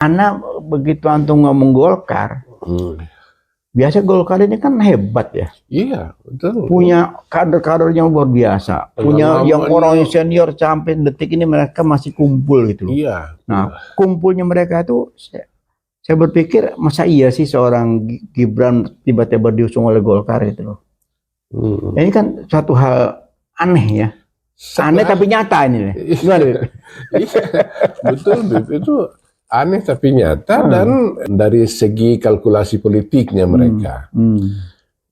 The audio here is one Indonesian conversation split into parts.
Karena begitu antum ngomong Golkar, biasa Golkar ini kan hebat ya. Iya, betul. Punya kader-kadernya luar biasa. Punya yang orang senior sampai detik ini mereka masih kumpul gitu loh. Iya. Nah, kumpulnya mereka itu saya berpikir masa iya sih seorang Gibran tiba-tiba diusung oleh Golkar itu loh. Ini kan suatu hal aneh ya. Aneh tapi nyata ini. Gimana, Bib? Iya, betul, Bib. Itu aneh tapi nyata dan dari segi kalkulasi politiknya mereka.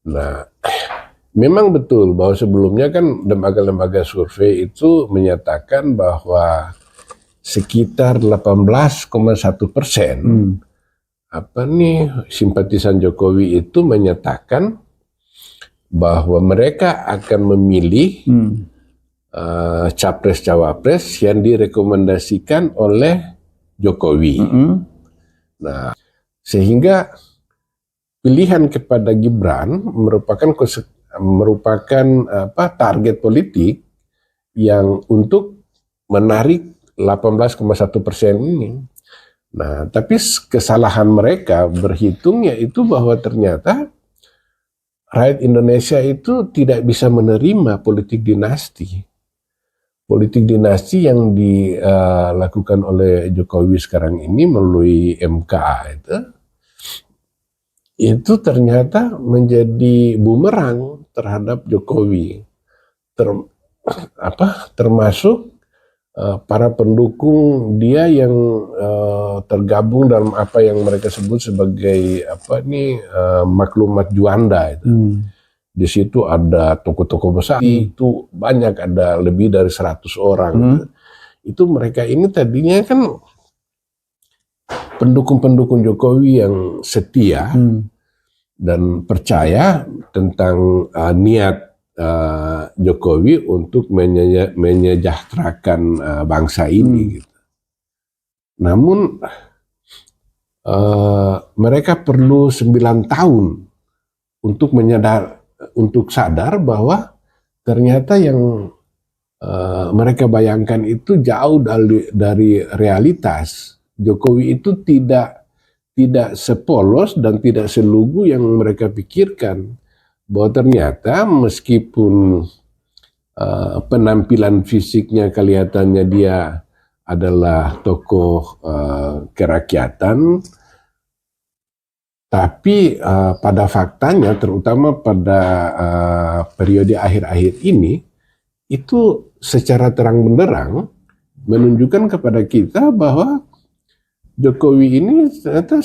Nah, memang betul bahwa sebelumnya kan lembaga-lembaga survei itu menyatakan bahwa sekitar 18,1% simpatisan Jokowi itu menyatakan bahwa mereka akan memilih capres-cawapres yang direkomendasikan oleh Jokowi. Nah, sehingga pilihan kepada Gibran merupakan target politik yang untuk menarik 18,1% ini. Nah, tapi kesalahan mereka berhitung yaitu bahwa ternyata rakyat Indonesia itu tidak bisa menerima politik dinasti. Politik dinasti yang dilakukan oleh Jokowi sekarang ini melalui MK itu ternyata menjadi bumerang terhadap Jokowi, termasuk para pendukung dia yang tergabung dalam apa yang mereka sebut sebagai maklumat Juanda itu. Di situ ada tokoh-tokoh besar, itu banyak, ada lebih dari 100 orang. Itu mereka ini tadinya kan pendukung-pendukung Jokowi yang setia dan percaya tentang niat Jokowi untuk menyejahterakan bangsa ini. Gitu. Namun mereka perlu 9 tahun untuk sadar bahwa ternyata yang mereka bayangkan itu jauh dari realitas. Jokowi itu tidak sepolos dan tidak selugu yang mereka pikirkan. Bahwa ternyata meskipun penampilan fisiknya kelihatannya dia adalah tokoh kerakyatan, tapi pada faktanya, terutama pada periode akhir-akhir ini, itu secara terang benderang menunjukkan kepada kita bahwa Jokowi ini ternyata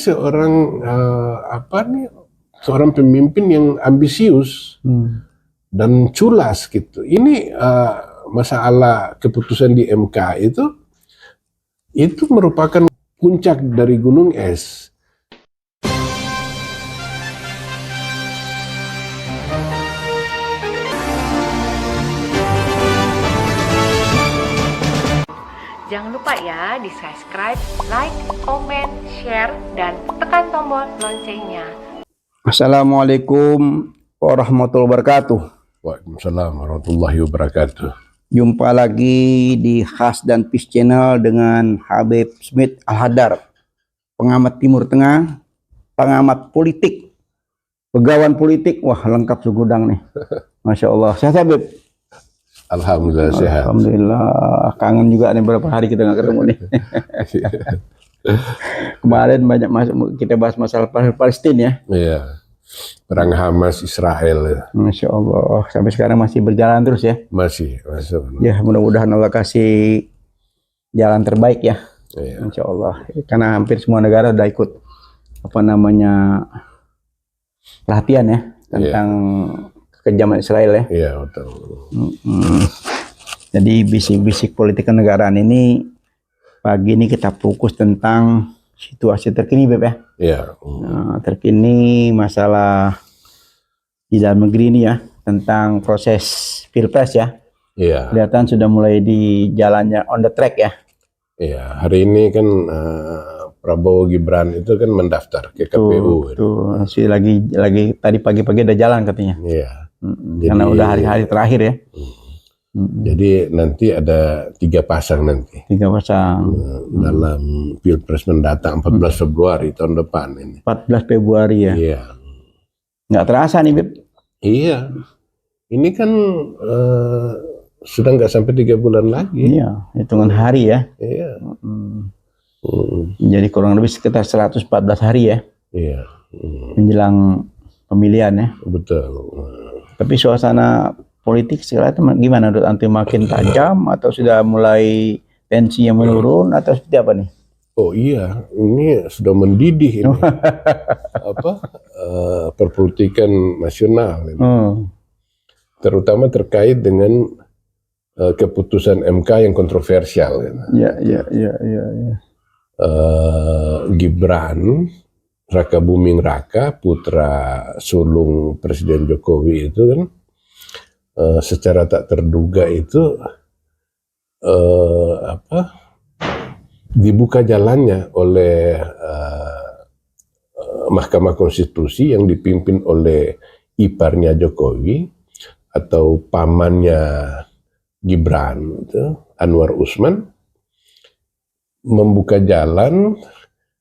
seorang pemimpin yang ambisius dan culas gitu. Ini masalah keputusan di MK itu merupakan puncak dari gunung es. Jangan lupa ya di subscribe, like, comment, share, dan tekan tombol loncengnya. Assalamualaikum warahmatullahi wabarakatuh. Waalaikumsalam warahmatullahi wabarakatuh. Jumpa lagi di Khas dan Peace Channel dengan Habib Smith Al-Hadar, pengamat Timur Tengah, pengamat politik, pegawan politik. Wah, lengkap segudang nih. Masya Allah. Sehat Habib? Alhamdulillah sehat. Alhamdulillah. Kangen juga nih, berapa hari kita nggak ketemu nih. Kemarin banyak kita bahas masalah Palestina ya. Iya. Perang Hamas Israel. Masya Allah. Sampai sekarang masih berjalan terus ya. Masih. Ya, mudah-mudahan Allah kasih jalan terbaik ya. Iya. Insya Allah. Karena hampir semua negara udah ikut perhatian ya tentang kekejaman Israel ya. Iya, betul. Jadi bisik-bisik politik kenegaraan ini pagi ini kita fokus tentang situasi terkini, Beb ya. Iya. Nah, terkini masalah di dalam negeri ini ya, tentang proses Pilpres ya. Iya. Kelihatan sudah mulai di jalannya on the track ya. Iya, hari ini kan Prabowo Gibran itu kan mendaftar ke KPU. Tuh, lagi tadi pagi-pagi ada jalan katanya. Iya. Karena udah hari-hari terakhir ya. Jadi nanti ada 3 pasang nanti 3 pasang. dalam Pilpres mendatang 14 Februari tahun depan ini. 14 Februari ya. Iya. Nggak terasa nih, Bib. Iya. Ini kan sudah nggak sampai 3 bulan lagi. Iya, hitungan hari ya. Iya. Jadi kurang lebih sekitar 114 hari ya Iya. menjelang pemilihan ya. Betul. Tapi suasana politik sekarang gimana menurut antum, makin tajam atau sudah mulai tensinya menurun atau seperti apa nih? Oh iya, ini sudah mendidih ini. Perpolitikan nasional ini. Terutama terkait dengan keputusan MK yang kontroversial. Ya. Gibran Raka Buming Raka, putra sulung Presiden Jokowi itu kan secara tak terduga itu dibuka jalannya oleh Mahkamah Konstitusi yang dipimpin oleh iparnya Jokowi atau pamannya Gibran, itu, Anwar Usman, membuka jalan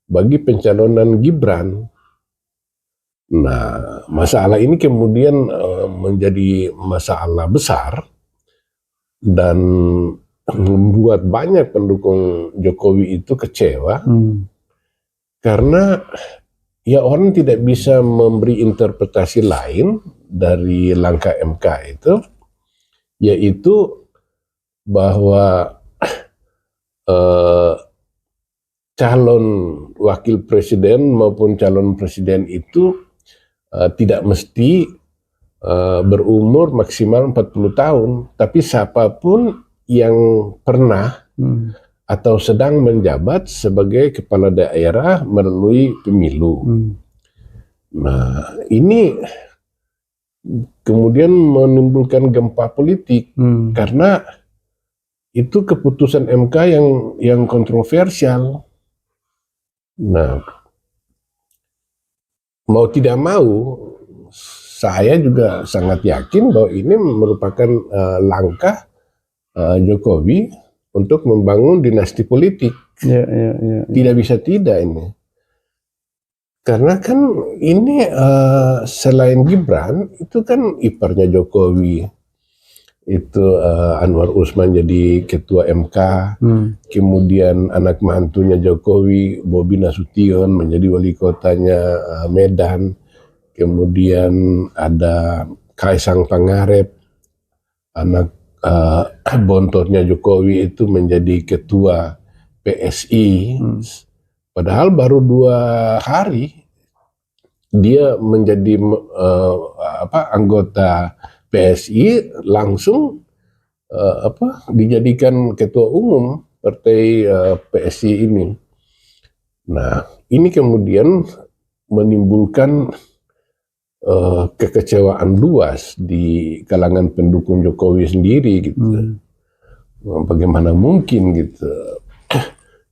bagi pencalonan Gibran. Nah, masalah ini kemudian menjadi masalah besar dan membuat banyak pendukung Jokowi itu kecewa karena ya orang tidak bisa memberi interpretasi lain dari langkah MK itu, yaitu bahwa calon wakil presiden maupun calon presiden itu tidak mesti berumur maksimal 40 tahun, tapi siapapun yang pernah atau sedang menjabat sebagai kepala daerah melalui pemilu. Nah, ini kemudian menimbulkan gempa politik karena itu keputusan MK yang kontroversial. Nah, mau tidak mau, saya juga sangat yakin bahwa ini merupakan langkah Jokowi untuk membangun dinasti politik. Tidak bisa tidak ini. Karena kan ini selain Gibran, itu kan iparnya Jokowi. Itu Anwar Usman jadi ketua MK, kemudian anak mantunya Jokowi, Bobi Nasution, menjadi wali kotanya Medan, kemudian ada Kaisang Pangarep, anak bontornya Jokowi itu menjadi ketua PSI, padahal baru 2 hari dia menjadi anggota PSI, langsung dijadikan ketua umum partai PSI ini. Nah, ini kemudian menimbulkan kekecewaan luas di kalangan pendukung Jokowi sendiri gitu. Bagaimana mungkin gitu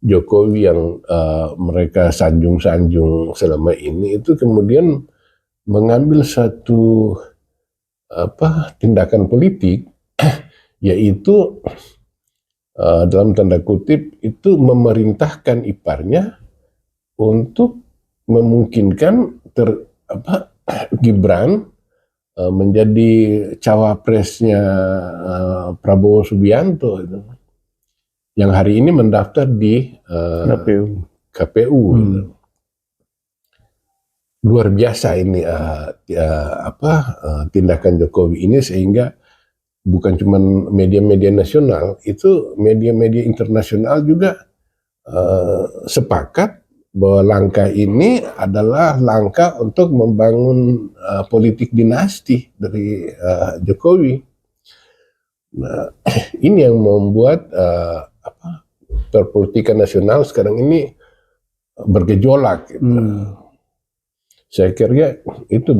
Jokowi yang mereka sanjung-sanjung selama ini itu kemudian mengambil satu tindakan politik, yaitu dalam tanda kutip itu memerintahkan iparnya untuk memungkinkan Gibran menjadi cawapresnya Prabowo Subianto itu, yang hari ini mendaftar di KPU. Luar biasa ini tindakan Jokowi ini, sehingga bukan cuma media-media nasional, itu media-media internasional juga sepakat bahwa langkah ini adalah langkah untuk membangun politik dinasti dari Jokowi. Nah, ini yang membuat perpolitikan nasional sekarang ini bergejolak gitu. Saya kira itu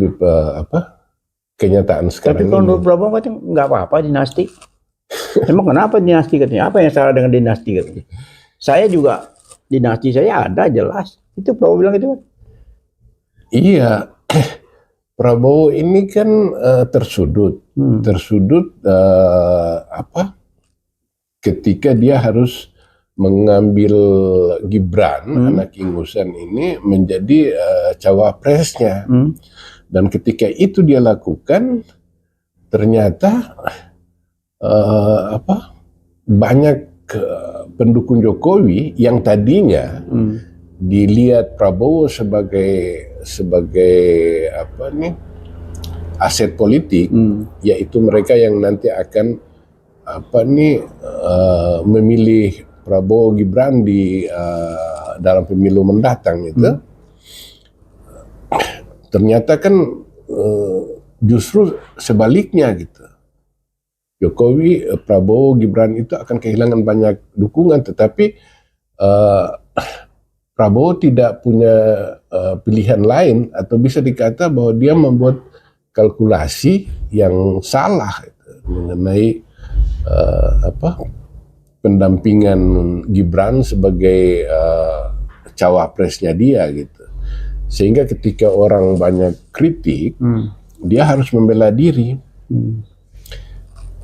kenyataan sekarang. Tapi kalau menurut Prabowo katanya nggak apa-apa dinasti. Emang kenapa dinasti katanya? Apa yang salah dengan dinasti katanya? Saya juga dinasti saya ada jelas. Itu Prabowo bilang itu kan. Iya. Prabowo ini kan tersudut ketika dia harus mengambil Gibran anak ingusan ini menjadi cawapresnya. Dan ketika itu dia lakukan, ternyata banyak pendukung Jokowi yang tadinya dilihat Prabowo sebagai aset politik, yaitu mereka yang nanti akan memilih Prabowo Gibran di dalam pemilu mendatang itu. Ternyata kan justru sebaliknya gitu. Jokowi, Prabowo, Gibran itu akan kehilangan banyak dukungan, tetapi Prabowo tidak punya pilihan lain, atau bisa dikata bahwa dia membuat kalkulasi yang salah mengenai pendampingan Gibran sebagai cawapresnya dia gitu. Sehingga ketika orang banyak kritik, dia harus membela diri.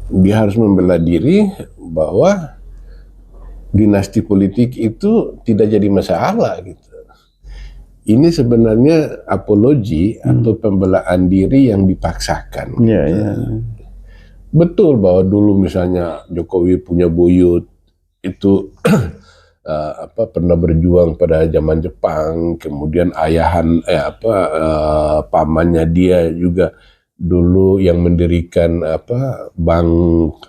Dia harus membela diri bahwa dinasti politik itu tidak jadi masalah gitu. Ini sebenarnya apologi atau pembelaan diri yang dipaksakan. Betul bahwa dulu misalnya Jokowi punya buyut itu pernah berjuang pada zaman Jepang, kemudian pamannya dia juga dulu yang mendirikan Bank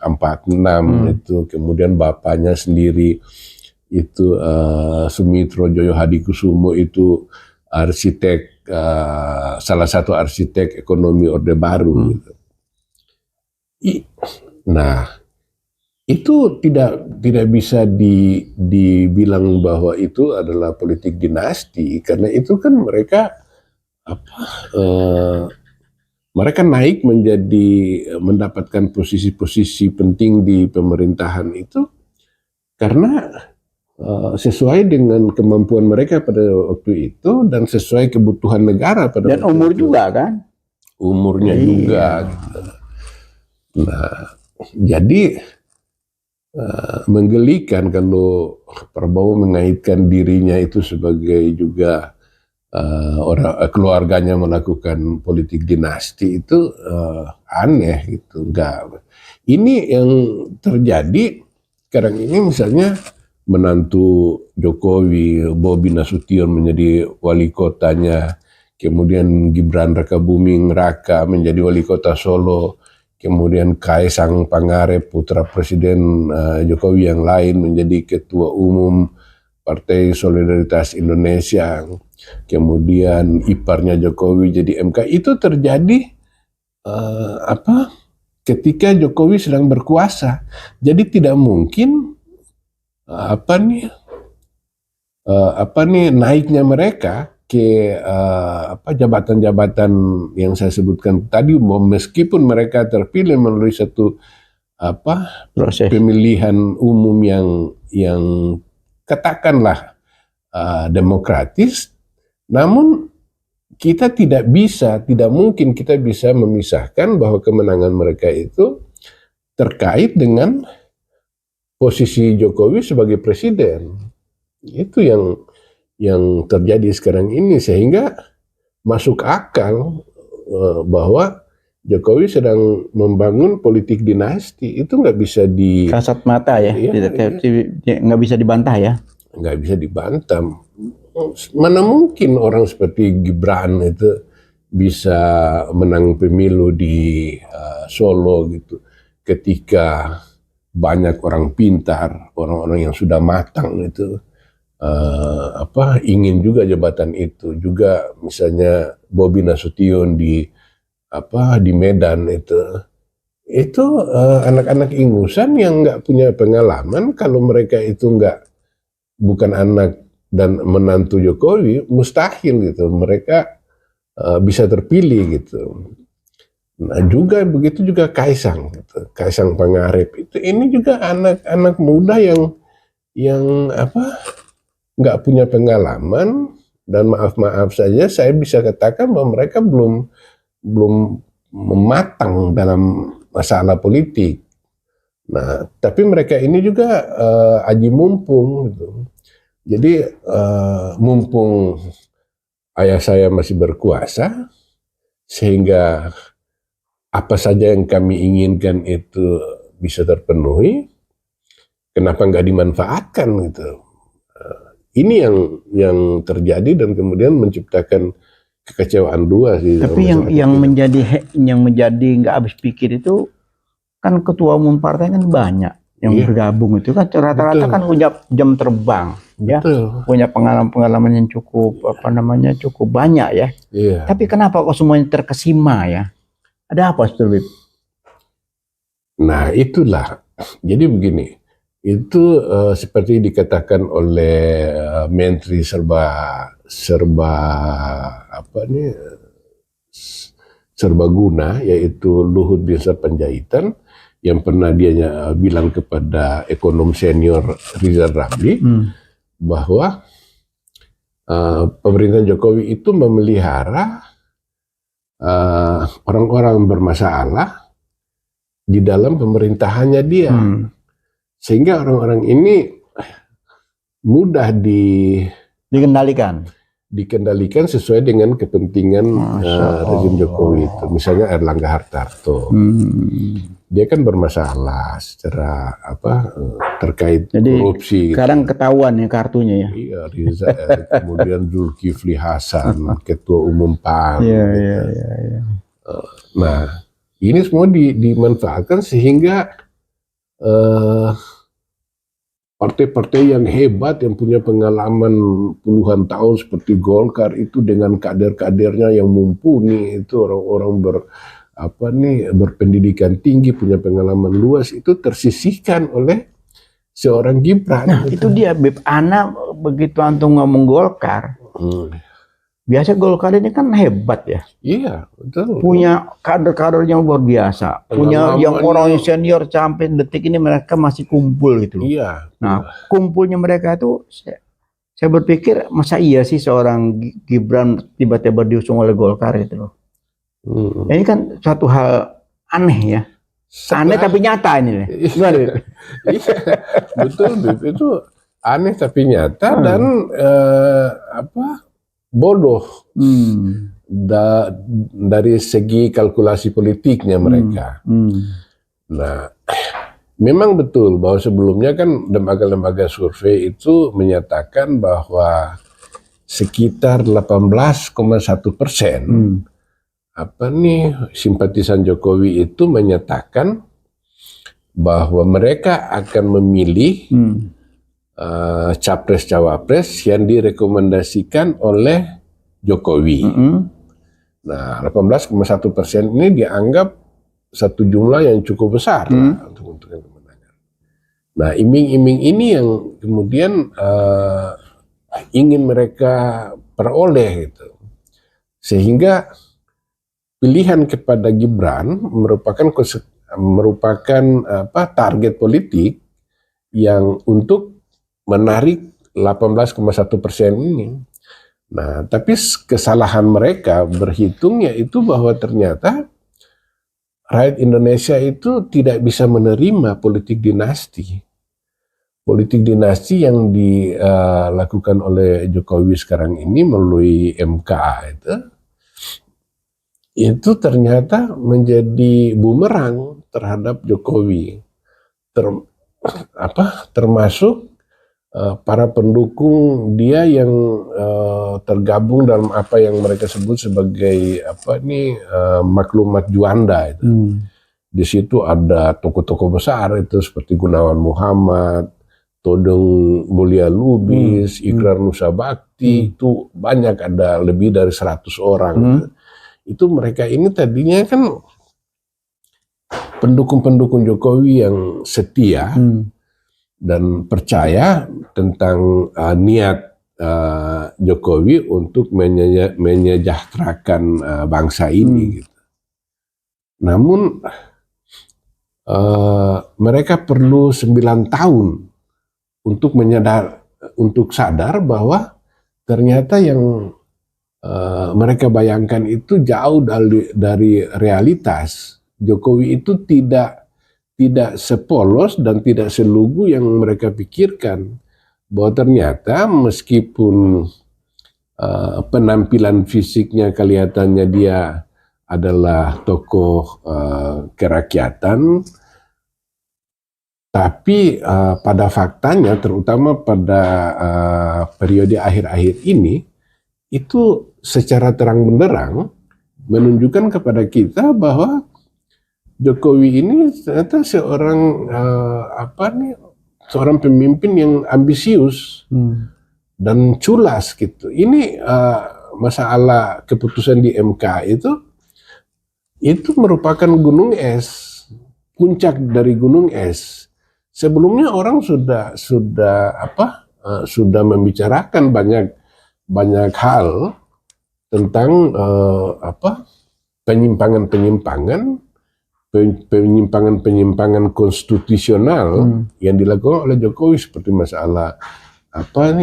46 itu, kemudian bapaknya sendiri itu Sumitro Joyo Hadikusumo itu arsitek, salah satu arsitek ekonomi Orde Baru gitu. Nah, itu tidak bisa dibilang bahwa itu adalah politik dinasti, karena itu kan mereka mereka naik mendapatkan posisi-posisi penting di pemerintahan itu karena sesuai dengan kemampuan mereka pada waktu itu dan sesuai kebutuhan negara pada dan waktu umur itu. juga kan, Umurnya juga gitu. Nah, jadi menggelikan kalau Prabowo mengaitkan dirinya itu sebagai juga keluarganya melakukan politik dinasti itu aneh gitu. Enggak. Ini yang terjadi sekarang ini, misalnya menantu Jokowi Bobi Nasution menjadi wali kotanya, kemudian Gibran Rakabuming Raka menjadi wali kota Solo, kemudian Kaisang Pangarep putra Presiden Jokowi yang lain menjadi ketua umum Partai Solidaritas Indonesia, kemudian iparnya Jokowi jadi MK. Itu terjadi ketika Jokowi sedang berkuasa. Jadi tidak mungkin naiknya mereka ke jabatan-jabatan yang saya sebutkan tadi, meskipun mereka terpilih melalui satu proses pemilihan umum yang katakanlah demokratis, namun kita tidak mungkin kita bisa memisahkan bahwa kemenangan mereka itu terkait dengan posisi Jokowi sebagai presiden. Itu yang terjadi sekarang ini, sehingga masuk akal bahwa Jokowi sedang membangun politik dinasti. Itu nggak bisa kasat mata ya, nggak bisa dibantah ya. Nggak bisa dibantah. Mana mungkin orang seperti Gibran itu bisa menang pemilu di Solo gitu, ketika banyak orang pintar, orang-orang yang sudah matang itu ingin juga jabatan itu. Juga misalnya Bobi Nasution di Medan itu anak-anak ingusan yang nggak punya pengalaman. Kalau mereka itu bukan anak dan menantu Jokowi, mustahil gitu mereka bisa terpilih gitu. Nah, juga begitu juga Kaisang gitu. Kaisang Pangarep ini juga anak-anak muda yang nggak punya pengalaman, dan maaf saja saya bisa katakan bahwa mereka belum belum mematang dalam masalah politik. Nah, tapi mereka ini juga aji mumpung gitu. Jadi mumpung ayah saya masih berkuasa, sehingga apa saja yang kami inginkan itu bisa terpenuhi, kenapa nggak dimanfaatkan gitu. Ini yang terjadi dan kemudian menciptakan kekecewaan dua sih. Tapi yang menjadi nggak habis pikir itu kan ketua umum partai kan banyak yang bergabung itu kan rata-rata kan punya jam terbang, ya, punya pengalaman yang cukup cukup banyak ya. Tapi kenapa kok semuanya terkesima ya? Ada apa, Bib? Nah itulah, jadi begini, itu seperti dikatakan oleh Menteri serbaguna, yaitu Luhut Binsar Panjaitan, yang pernah dia bilang kepada ekonom senior Rizal Ramli bahwa pemerintahan Jokowi itu memelihara orang-orang bermasalah di dalam pemerintahannya dia, sehingga orang-orang ini mudah dikendalikan sesuai dengan kepentingan rezim Jokowi itu. Misalnya Erlangga Hartarto, dia kan bermasalah secara terkait korupsi. Sekarang ketahuan ya kartunya ya. Iya, kemudian Zulkifli Hasan, ketua umum PAN. Nah, ini semua dimanfaatkan sehingga partai-partai yang hebat yang punya pengalaman puluhan tahun seperti Golkar itu dengan kader-kadernya yang mumpuni, itu orang-orang berpendidikan tinggi, punya pengalaman luas, itu tersisihkan oleh seorang Gibran. Nah, itu dia, Bib. Ana begitu antum ngomong Golkar, biasa Golkar ini kan hebat ya. Iya, betul. Punya kader-kader yang luar biasa. Punya yang orang senior sampai detik ini mereka masih kumpul gitu loh. Iya. Nah, kumpulnya mereka itu, saya berpikir masa iya sih seorang Gibran tiba-tiba diusung oleh Golkar itu loh. Ini kan suatu hal aneh ya. Aneh tapi nyata ini. Iya, betul, Bib. Itu aneh tapi nyata dan bodoh dari segi kalkulasi politiknya mereka. Nah, memang betul bahwa sebelumnya kan lembaga-lembaga survei itu menyatakan bahwa sekitar 18,1% simpatisan Jokowi itu menyatakan bahwa mereka akan memilih capres-cawapres yang direkomendasikan oleh Jokowi. Nah, 18,1% ini dianggap satu jumlah yang cukup besar untuk menentukan kemenangan. Nah, iming-iming ini yang kemudian ingin mereka peroleh gitu. Sehingga pilihan kepada Gibran merupakan target politik yang untuk menarik 18,1% ini. Nah, tapi kesalahan mereka berhitung yaitu bahwa ternyata rakyat Indonesia itu tidak bisa menerima politik dinasti. Politik dinasti yang dilakukan oleh Jokowi sekarang ini melalui MK itu ternyata menjadi bumerang terhadap Jokowi, termasuk para pendukung dia yang tergabung dalam apa yang mereka sebut sebagai maklumat Juanda itu. Di situ ada tokoh-tokoh besar itu seperti Gunawan Muhammad, Todong Mulia Lubis, Ikrar Nusa Bakti, itu banyak, ada lebih dari 100 orang. Itu mereka ini tadinya kan pendukung-pendukung Jokowi yang setia dan percaya tentang niat Jokowi untuk menyejahterakan bangsa ini. Gitu. Namun mereka perlu 9 tahun untuk sadar bahwa ternyata yang mereka bayangkan itu jauh dari realitas. Jokowi itu tidak sepolos dan tidak selugu yang mereka pikirkan. Bahwa ternyata meskipun penampilan fisiknya kelihatannya dia adalah tokoh kerakyatan, tapi pada faktanya, terutama pada periode akhir-akhir ini, itu secara terang benderang menunjukkan kepada kita bahwa Jokowi ini ternyata seorang pemimpin yang ambisius dan culas gitu. Ini masalah keputusan di MK itu merupakan gunung es, puncak dari gunung es. Sebelumnya orang sudah membicarakan banyak hal tentang penyimpangan konstitusional yang dilakukan oleh Jokowi, seperti masalah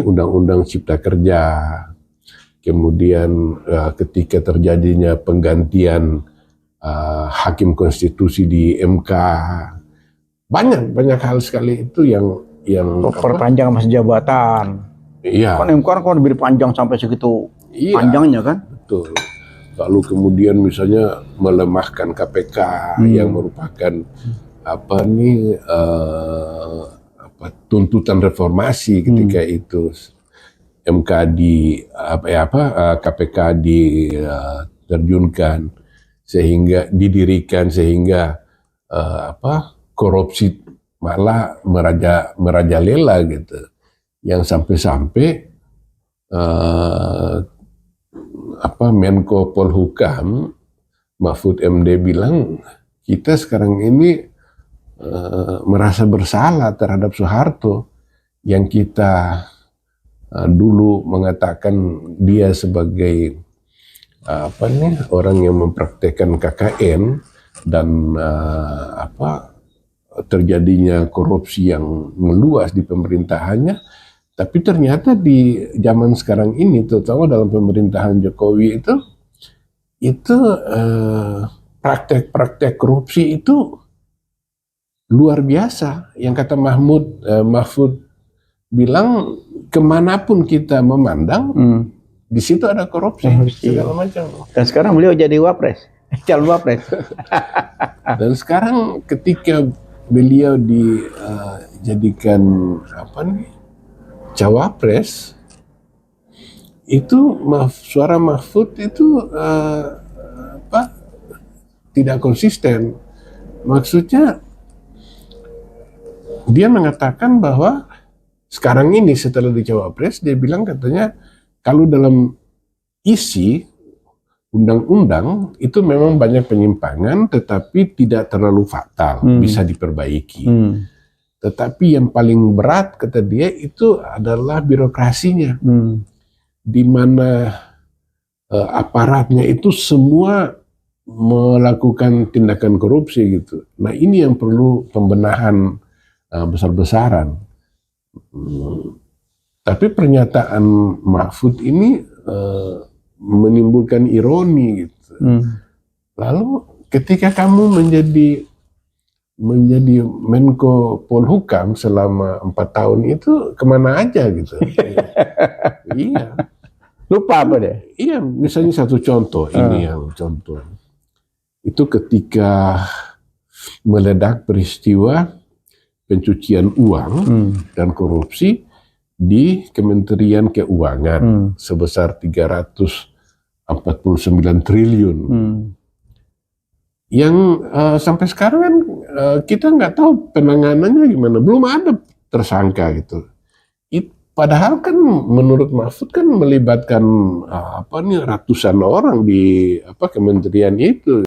undang-undang Cipta Kerja, kemudian ketika terjadinya penggantian hakim konstitusi di MK, banyak hal sekali itu yang perpanjang masa jabatan. Iya. Kan MK kan lebih panjang sampai segitu panjangnya kan? Betul. Lalu kemudian misalnya melemahkan KPK yang merupakan tuntutan reformasi ketika itu MK KPK diterjunkan didirikan sehingga korupsi malah merajalela gitu, yang sampai Menko Polhukam Mahfud MD bilang kita sekarang ini merasa bersalah terhadap Soeharto yang kita dulu mengatakan dia sebagai orang yang mempraktekkan KKN dan terjadinya korupsi yang meluas di pemerintahannya. Tapi ternyata di zaman sekarang ini, terutama dalam pemerintahan Jokowi itu praktek korupsi itu luar biasa. Yang kata Mahfud bilang, kemanapun kita memandang, di situ ada korupsi segala macam. Dan sekarang beliau jadi calon wapres. Dan sekarang ketika beliau dijadikan cawapres, itu suara Mahfud itu tidak konsisten. Maksudnya dia mengatakan bahwa sekarang ini setelah di cawapres, dia bilang katanya kalau dalam isi undang-undang itu memang banyak penyimpangan, tetapi tidak terlalu fatal, bisa diperbaiki. Tetapi yang paling berat, kata dia, itu adalah birokrasinya. Di mana aparatnya itu semua melakukan tindakan korupsi gitu. Nah, ini yang perlu pembenahan besar-besaran. Tapi pernyataan Mahfud ini menimbulkan ironi gitu. Lalu ketika kamu menjadi Menko Polhukam selama 4 tahun itu kemana aja gitu? Iya. Lupa apa deh? Iya, misalnya satu contoh, ini yang contoh. Itu ketika meledak peristiwa pencucian uang dan korupsi di Kementerian Keuangan sebesar 349 triliun. Yang sampai sekarang kan kita nggak tahu penanganannya gimana, belum ada tersangka gitu. Padahal kan menurut Mahfud kan melibatkan ratusan orang di kementerian itu.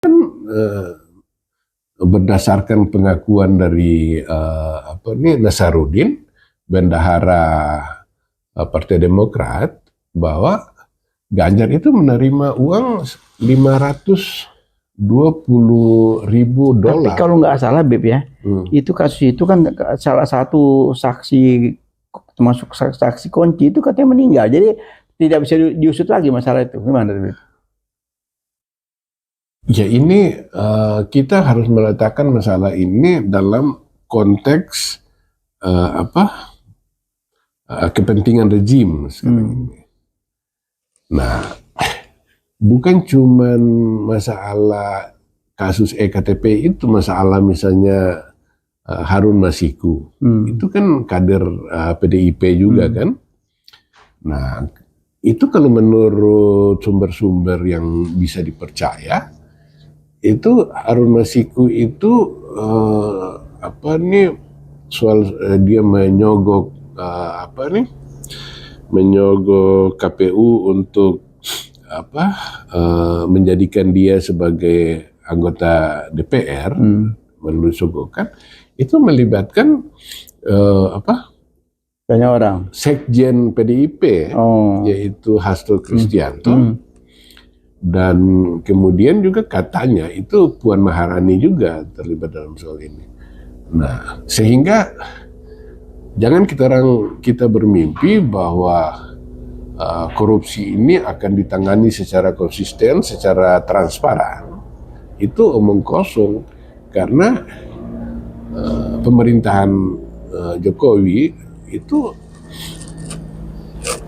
kan berdasarkan pengakuan dari Nasaruddin, bendahara Partai Demokrat, bahwa Ganjar itu menerima uang 520.000 Tapi dolar. kalau nggak salah Beb ya, itu kasus itu kan salah satu saksi, termasuk saksi kunci itu katanya meninggal, jadi tidak bisa diusut lagi masalah itu. Gimana Beb? Ya ini kita harus meletakkan masalah ini dalam konteks kepentingan rejim sekarang ini. Nah, bukan cuma masalah kasus EKTP itu, masalah misalnya Harun Masiku, itu kan kader PDIP juga kan. Nah, itu kalau menurut sumber-sumber yang bisa dipercaya, itu Harun Masiku itu soal dia menyogok menyogok KPU untuk menjadikan dia sebagai anggota DPR melalui sogokan, itu melibatkan Banyak orang. Sekjen PDIP, yaitu Hasto Kristianto, dan kemudian juga katanya itu Puan Maharani juga terlibat dalam soal ini. Nah, sehingga jangan kita bermimpi bahwa korupsi ini akan ditangani secara konsisten, secara transparan. Itu omong kosong, karena pemerintahan Jokowi itu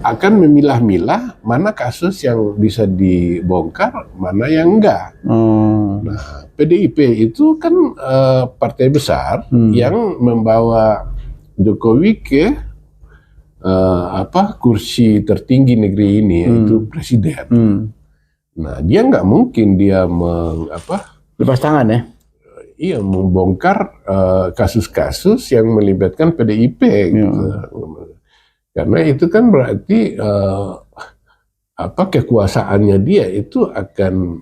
akan memilah-milah mana kasus yang bisa dibongkar, mana yang enggak. Nah, PDIP itu kan partai besar yang membawa Jokowi ke kursi tertinggi negeri ini, yaitu presiden. Nah, dia nggak mungkin dia Lepas tangan ya? Iya, membongkar kasus-kasus yang melibatkan PDIP. Gitu. Karena itu kan berarti kekuasaannya dia itu akan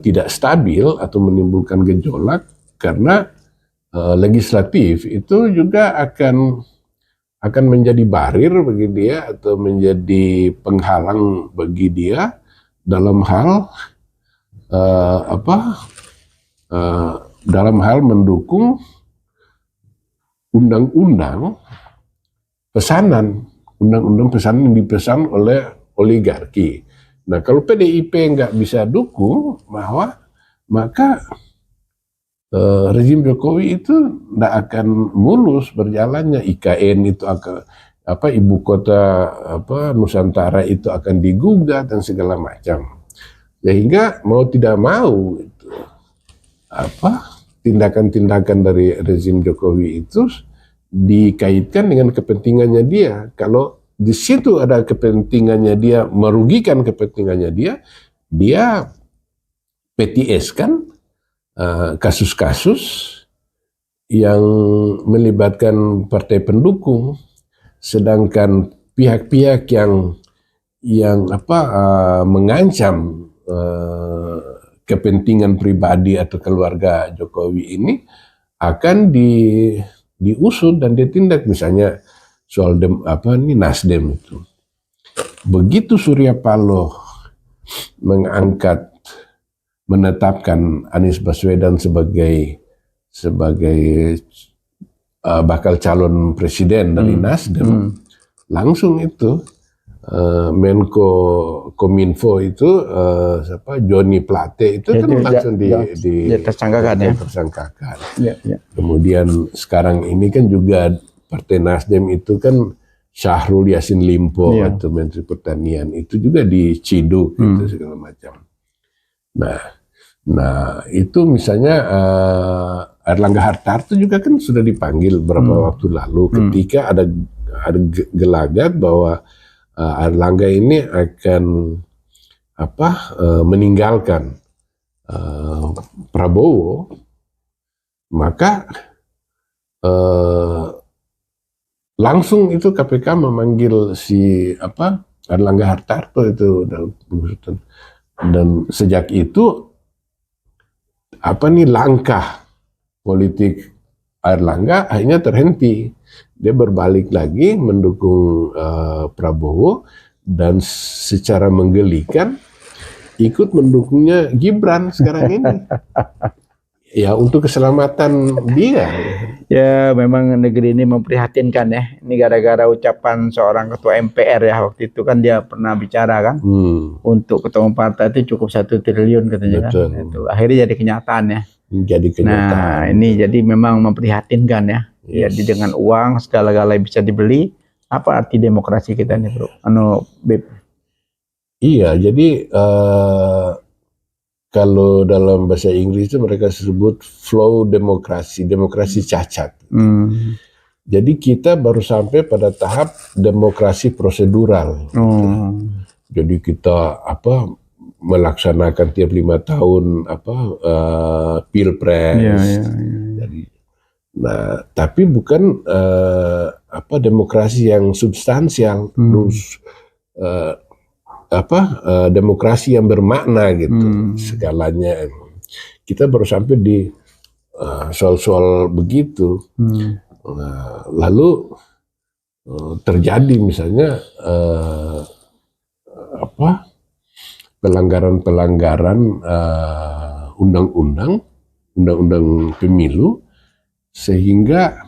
tidak stabil atau menimbulkan gejolak, karena legislatif itu juga akan menjadi barir bagi dia atau menjadi penghalang bagi dia dalam hal mendukung undang-undang pesanan yang dipesan oleh oligarki. Nah, kalau PDIP nggak bisa dukung, maka rezim Jokowi itu nggak akan mulus berjalannya. IKN itu akan ibu kota Nusantara itu akan digugat dan segala macam. Sehingga mau tidak mau itu tindakan-tindakan dari rezim Jokowi itu dikaitkan dengan kepentingannya dia. Kalau di situ ada kepentingannya dia, merugikan kepentingannya dia PTS kan kasus-kasus yang melibatkan partai pendukung, sedangkan pihak-pihak yang mengancam kepentingan pribadi atau keluarga Jokowi ini akan diusut dan ditindak. Misalnya soal Nasdem itu. Begitu Surya Paloh menetapkan Anies Baswedan sebagai bakal calon presiden dari Nasdem, langsung itu Menko Kominfo itu Joni Plate itu kan langsung tersangkakan. Kemudian sekarang ini kan juga Partai Nasdem itu kan Syahrul Yassin Limpo atau Menteri Pertanian itu juga diciduk gitu segala macam. Nah itu misalnya Erlangga Hartarto juga kan sudah dipanggil beberapa waktu lalu ketika ada gelagat bahwa Erlangga ini akan meninggalkan Prabowo, maka langsung itu KPK memanggil si Erlangga Hartarto itu dalam pengusutan. Dan sejak itu langkah politik Airlangga akhirnya terhenti. Dia berbalik lagi mendukung Prabowo dan secara menggelikan ikut mendukungnya Gibran sekarang ini. Ya, untuk keselamatan dia. Ya, memang negeri ini memprihatinkan ya. Ini gara-gara ucapan seorang ketua MPR ya, waktu itu kan dia pernah bicara kan, untuk ketua umum partai itu cukup 1 triliun katanya. Betul. Kan. Itu akhirnya jadi kenyataan ya. Jadi kenyataan. Nah, ini jadi memang memprihatinkan ya. Yes. Jadi dengan uang segala-galanya bisa dibeli. Apa arti demokrasi kita nih, Bro? Beb. Iya, jadi kalau dalam bahasa Inggris itu mereka sebut flow demokrasi, demokrasi cacat. Jadi kita baru sampai pada tahap demokrasi prosedural. Jadi kita melaksanakan tiap 5 tahun pilpres. Jadi, nah, tapi bukan demokrasi yang substansial, terus demokrasi yang bermakna gitu segalanya. Kita baru sampai di soal-soal begitu. Lalu terjadi misalnya pelanggaran undang-undang pemilu, sehingga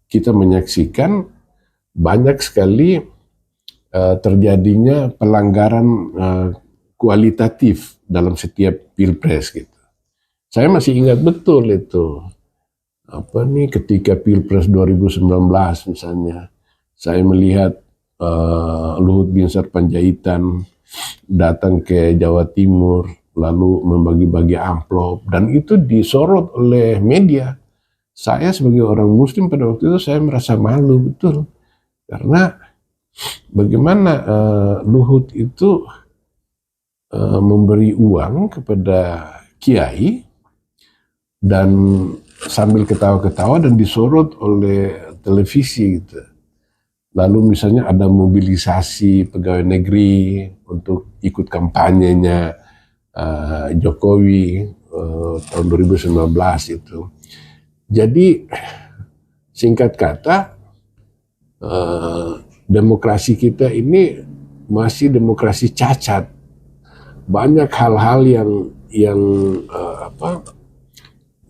kita menyaksikan banyak sekali terjadinya pelanggaran kualitatif dalam setiap pilpres gitu. Saya masih ingat betul itu. Ketika pilpres 2019 misalnya, saya melihat Luhut Binsar Panjaitan datang ke Jawa Timur lalu membagi-bagi amplop, dan itu disorot oleh media. Saya sebagai orang Muslim pada waktu itu saya merasa malu betul, karena bagaimana Luhut itu memberi uang kepada kiai dan sambil ketawa-ketawa dan disorot oleh televisi gitu. Lalu misalnya ada mobilisasi pegawai negeri untuk ikut kampanyenya Jokowi tahun 2019 itu. Jadi singkat kata, demokrasi kita ini masih demokrasi cacat. Banyak hal-hal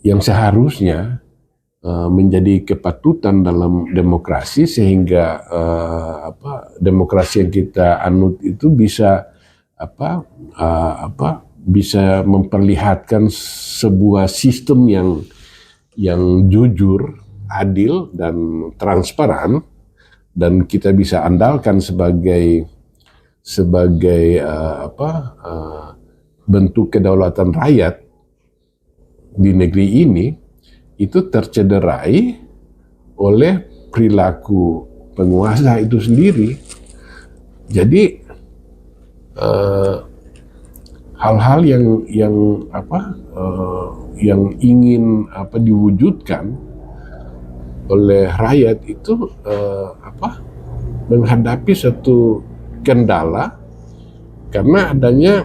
yang seharusnya menjadi kepatutan dalam demokrasi, sehingga demokrasi yang kita anut itu bisa bisa memperlihatkan sebuah sistem yang jujur, adil dan transparan, dan kita bisa andalkan sebagai bentuk kedaulatan rakyat di negeri ini, itu tercederai oleh perilaku penguasa itu sendiri. Jadi hal-hal yang ingin diwujudkan oleh rakyat itu menghadapi satu kendala karena adanya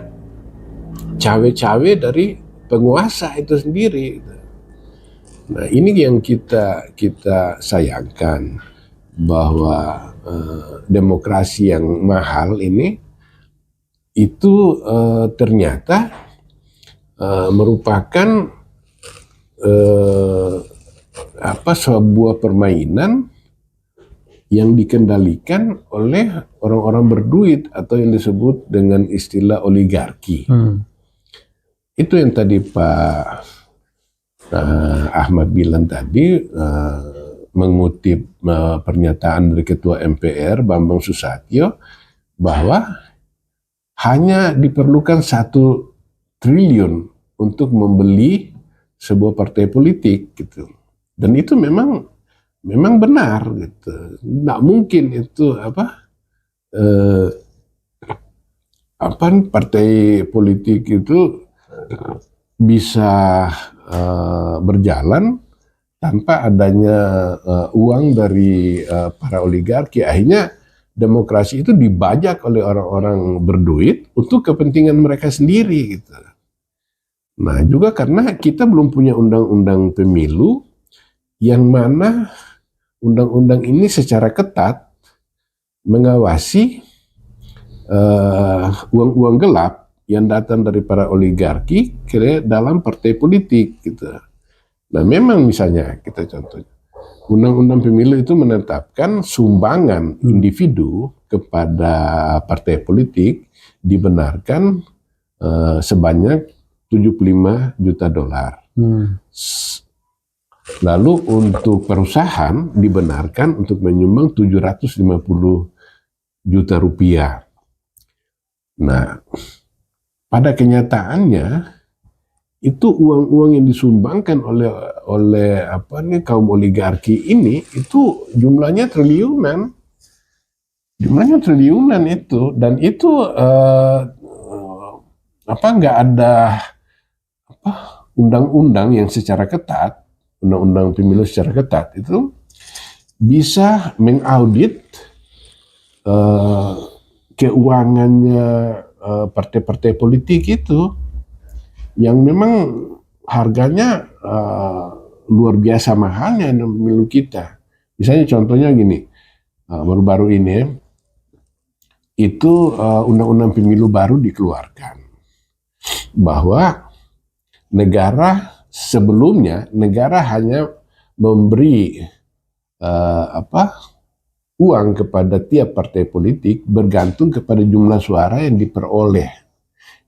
cawe-cawe dari penguasa itu sendiri. Nah, ini yang kita sayangkan, bahwa demokrasi yang mahal ini itu ternyata merupakan sebuah permainan yang dikendalikan oleh orang-orang berduit atau yang disebut dengan istilah oligarki. Itu yang tadi Pak Ahmad bilang tadi, mengutip pernyataan dari Ketua MPR Bambang Susatyo, bahwa hanya diperlukan 1 triliun untuk membeli sebuah partai politik gitu. Dan itu memang benar gitu. Nggak mungkin itu partai politik itu bisa berjalan tanpa adanya uang dari para oligarki. Akhirnya demokrasi itu dibajak oleh orang-orang berduit untuk kepentingan mereka sendiri gitu. Nah, juga karena kita belum punya undang-undang pemilu yang mana undang-undang ini secara ketat mengawasi uang-uang gelap yang datang dari para oligarki ke dalam partai politik gitu. Nah, memang misalnya kita contohnya Undang-Undang Pemilu itu menetapkan sumbangan individu kepada partai politik dibenarkan sebanyak 75 juta dolar. Lalu untuk perusahaan dibenarkan untuk menyumbang 750 juta rupiah. Nah, pada kenyataannya itu uang-uang yang disumbangkan oleh kaum oligarki ini itu jumlahnya triliunan itu, dan itu nggak ada undang-undang yang secara ketat, undang-undang pemilu secara ketat itu bisa mengaudit keuangannya partai-partai politik itu yang memang harganya luar biasa mahalnya pemilu kita. Misalnya contohnya gini, baru-baru ini itu undang-undang pemilu baru dikeluarkan bahwa sebelumnya negara hanya memberi uang kepada tiap partai politik bergantung kepada jumlah suara yang diperoleh,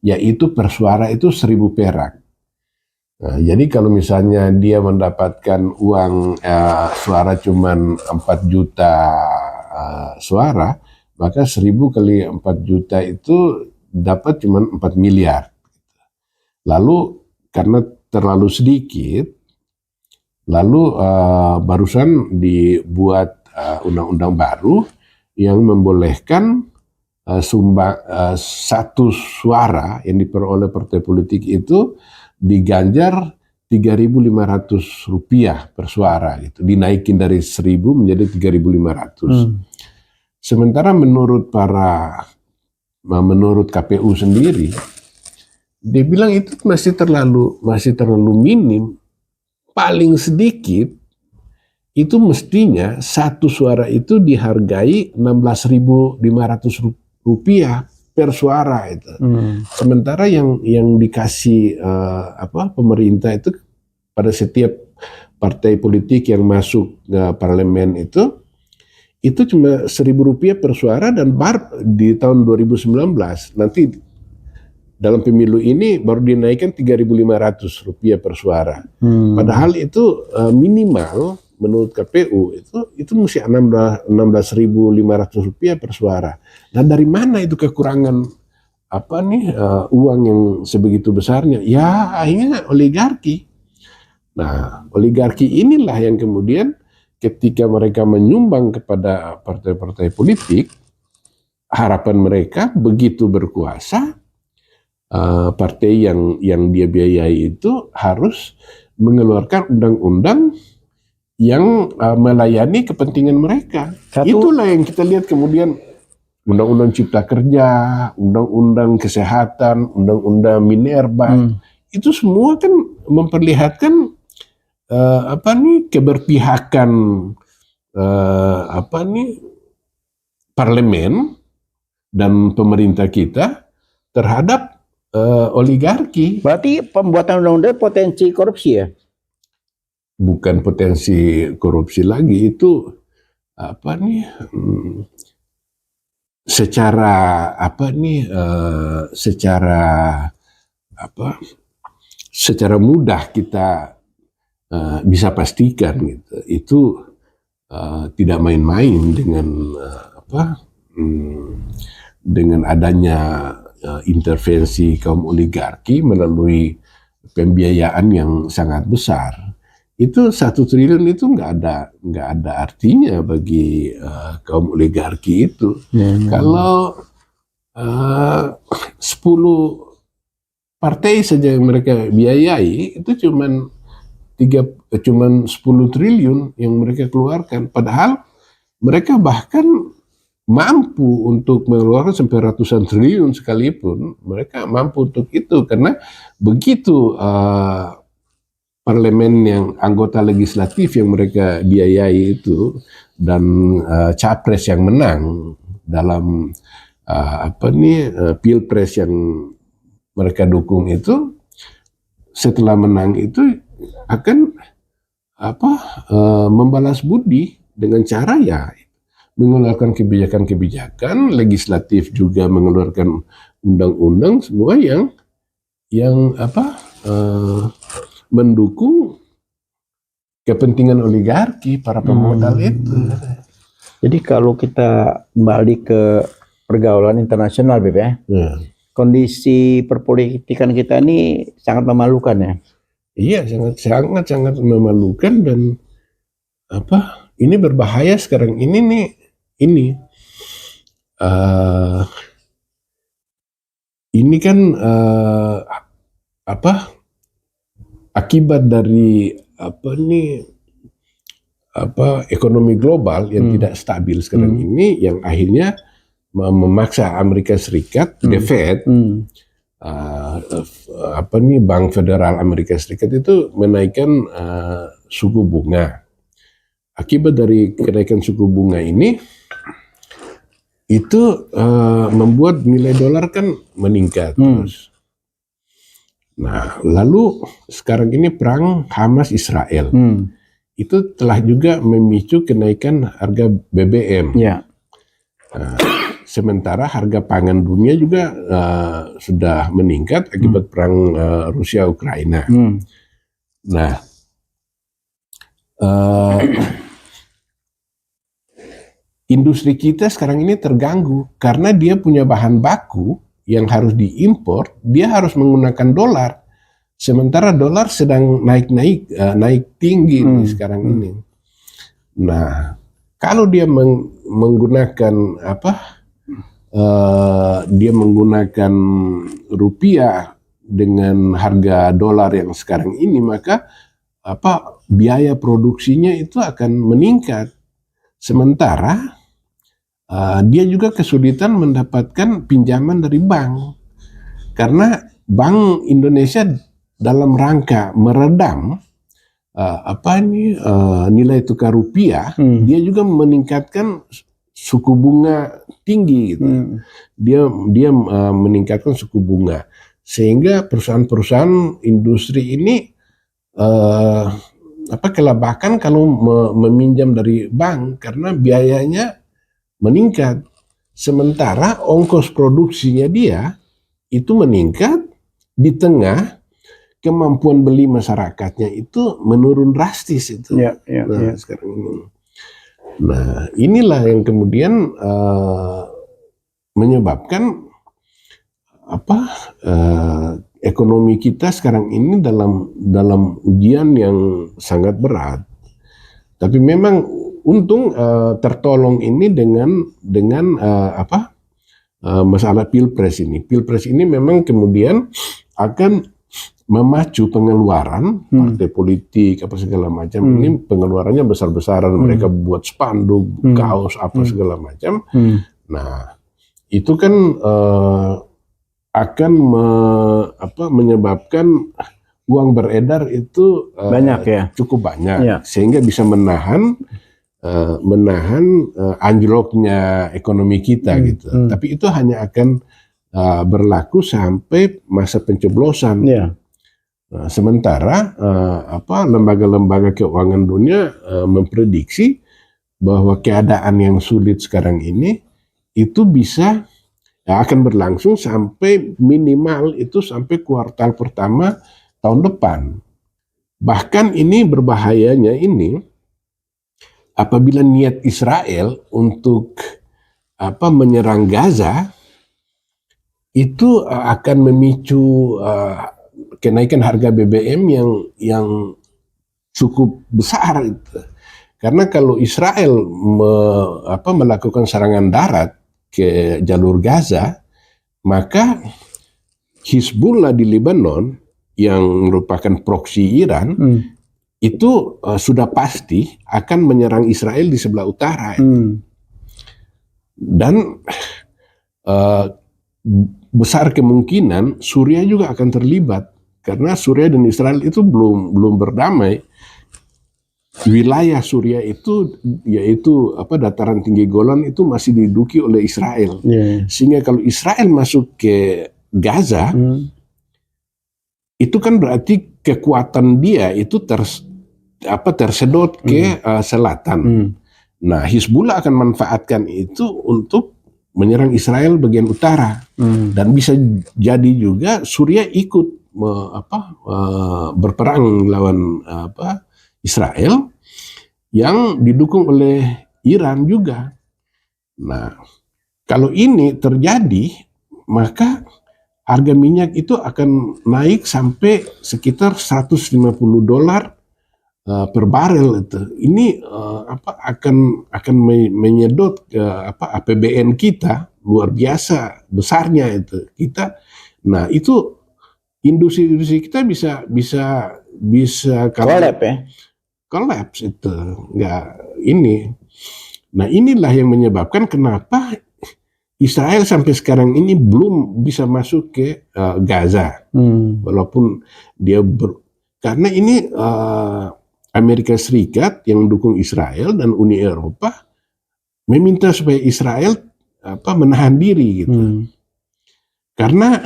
yaitu per suara itu 1.000 perak. Nah, jadi kalau misalnya dia mendapatkan uang suara cuman 4 juta suara, maka 1.000 kali 4 juta itu dapat cuman 4 miliar. Lalu karena terlalu sedikit, lalu barusan dibuat undang-undang baru yang membolehkan satu suara yang diperoleh partai politik itu diganjar 3.500 rupiah per suara gitu, dinaikin dari 1.000 menjadi 3.500. Sementara menurut KPU sendiri, dia bilang itu masih terlalu minim. Paling sedikit itu mestinya satu suara itu dihargai 16.500 rupiah per suara itu. Sementara yang dikasih pemerintah itu pada setiap partai politik yang masuk ke parlemen itu cuma 1.000 rupiah per suara, dan baru di tahun 2019 nanti dalam pemilu ini baru dinaikkan 3.500 rupiah per suara. Padahal itu minimal menurut KPU itu mesti 16.500 rupiah per suara. Nah, dari mana itu kekurangan uang yang sebegitu besarnya? Ya, akhirnya oligarki. Nah, oligarki inilah yang kemudian ketika mereka menyumbang kepada partai-partai politik, harapan mereka begitu berkuasa, partai yang dia biayai itu harus mengeluarkan undang-undang yang melayani kepentingan mereka. Itulah yang kita lihat kemudian undang-undang Cipta Kerja, undang-undang Kesehatan, undang-undang Minerba, itu semua kan memperlihatkan keberpihakan parlemen dan pemerintah kita terhadap oligarki. Berarti pembuatan undang-undang potensi korupsi ya? Bukan potensi korupsi lagi, itu secara mudah kita bisa pastikan gitu. Itu tidak main-main dengan adanya intervensi kaum oligarki melalui pembiayaan yang sangat besar. Itu 1 triliun itu nggak ada artinya bagi kaum oligarki itu. Kalau 10 partai saja yang mereka biayai itu cuman 10 triliun yang mereka keluarkan. Padahal mereka bahkan mampu untuk mengeluarkan sampai ratusan triliun sekalipun, mereka mampu untuk itu karena begitu parlemen yang anggota legislatif yang mereka biayai itu dan capres yang menang dalam pilpres yang mereka dukung itu, setelah menang itu akan membalas budi dengan cara ya mengeluarkan kebijakan-kebijakan, legislatif juga mengeluarkan undang-undang semua yang mendukung kepentingan oligarki para pemodal itu. Jadi kalau kita kembali ke pergaulan internasional, Beb, ya, kondisi perpolitikan kita ini sangat memalukan ya. Iya, sangat memalukan dan ini berbahaya sekarang ini nih. Ini kan akibat dari ekonomi global yang tidak stabil sekarang ini, yang akhirnya memaksa Amerika Serikat, The Fed, Bank Federal Amerika Serikat itu menaikkan suku bunga. Akibat dari kenaikan suku bunga ini, itu membuat nilai dolar kan meningkat terus. Nah, lalu sekarang ini perang Hamas Israel, itu telah juga memicu kenaikan harga BBM. Sementara harga pangan dunia juga sudah meningkat akibat perang Rusia Ukraina. Nah, industri kita sekarang ini terganggu karena dia punya bahan baku yang harus diimpor, dia harus menggunakan dolar. Sementara dolar sedang naik tinggi sekarang ini. Nah, kalau dia menggunakan rupiah dengan harga dolar yang sekarang ini, maka biaya produksinya itu akan meningkat. Sementara dia juga kesulitan mendapatkan pinjaman dari bank, karena Bank Indonesia dalam rangka meredam nilai tukar rupiah, dia juga meningkatkan suku bunga tinggi gitu. Dia meningkatkan suku bunga sehingga perusahaan-perusahaan industri ini kelabakan kalau meminjam dari bank karena biayanya meningkat. Sementara ongkos produksinya dia itu meningkat di tengah kemampuan beli masyarakatnya itu menurun drastis itu. Sekarang ini. Nah, inilah yang kemudian menyebabkan ekonomi kita sekarang ini dalam ujian yang sangat berat. Tapi memang untung tertolong ini dengan masalah pilpres ini. Pilpres ini memang kemudian akan memacu pengeluaran partai politik segala macam. Ini pengeluarannya besar-besaran, mereka buat spanduk, kaos segala macam. Nah, itu kan akan menyebabkan uang beredar itu banyak ya, cukup banyak, sehingga bisa menahan anjloknya ekonomi kita gitu. Tapi itu hanya akan berlaku sampai masa pencoblosan. Nah, sementara lembaga-lembaga keuangan dunia memprediksi bahwa keadaan yang sulit sekarang ini itu bisa akan berlangsung sampai minimal itu sampai kuartal pertama tahun depan. Bahkan ini berbahayanya ini apabila niat Israel untuk menyerang Gaza itu akan memicu kenaikan harga BBM yang cukup besar itu. Karena kalau Israel melakukan serangan darat ke jalur Gaza, maka Hizbullah di Lebanon yang merupakan proksi Iran itu sudah pasti akan menyerang Israel di sebelah utara. Dan besar kemungkinan Suriah juga akan terlibat karena Suriah dan Israel itu belum berdamai. Wilayah Suriah itu yaitu dataran tinggi Golan itu masih diduduki oleh Israel. Sehingga kalau Israel masuk ke Gaza, itu kan berarti kekuatan dia itu tersedot ke selatan. Nah, Hizbullah akan manfaatkan itu untuk menyerang Israel bagian utara, dan bisa jadi juga Suriah ikut berperang lawan Israel yang didukung oleh Iran juga. Nah, kalau ini terjadi, maka harga minyak itu akan naik sampai sekitar $150 per barel itu. Ini akan menyedot ke APBN kita luar biasa besarnya itu. Nah itu industri kita bisa kolaps itu, nggak ini. Nah inilah yang menyebabkan kenapa Israel sampai sekarang ini belum bisa masuk ke Gaza, walaupun dia karena ini Amerika Serikat yang mendukung Israel dan Uni Eropa meminta supaya Israel menahan diri gitu. Karena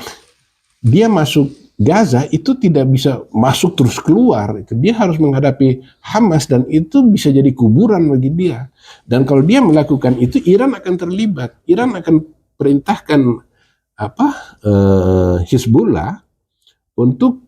dia masuk Gaza itu tidak bisa masuk terus keluar, itu dia harus menghadapi Hamas dan itu bisa jadi kuburan bagi dia. Dan kalau dia melakukan itu, Iran akan terlibat. Iran akan perintahkan Hizbullah untuk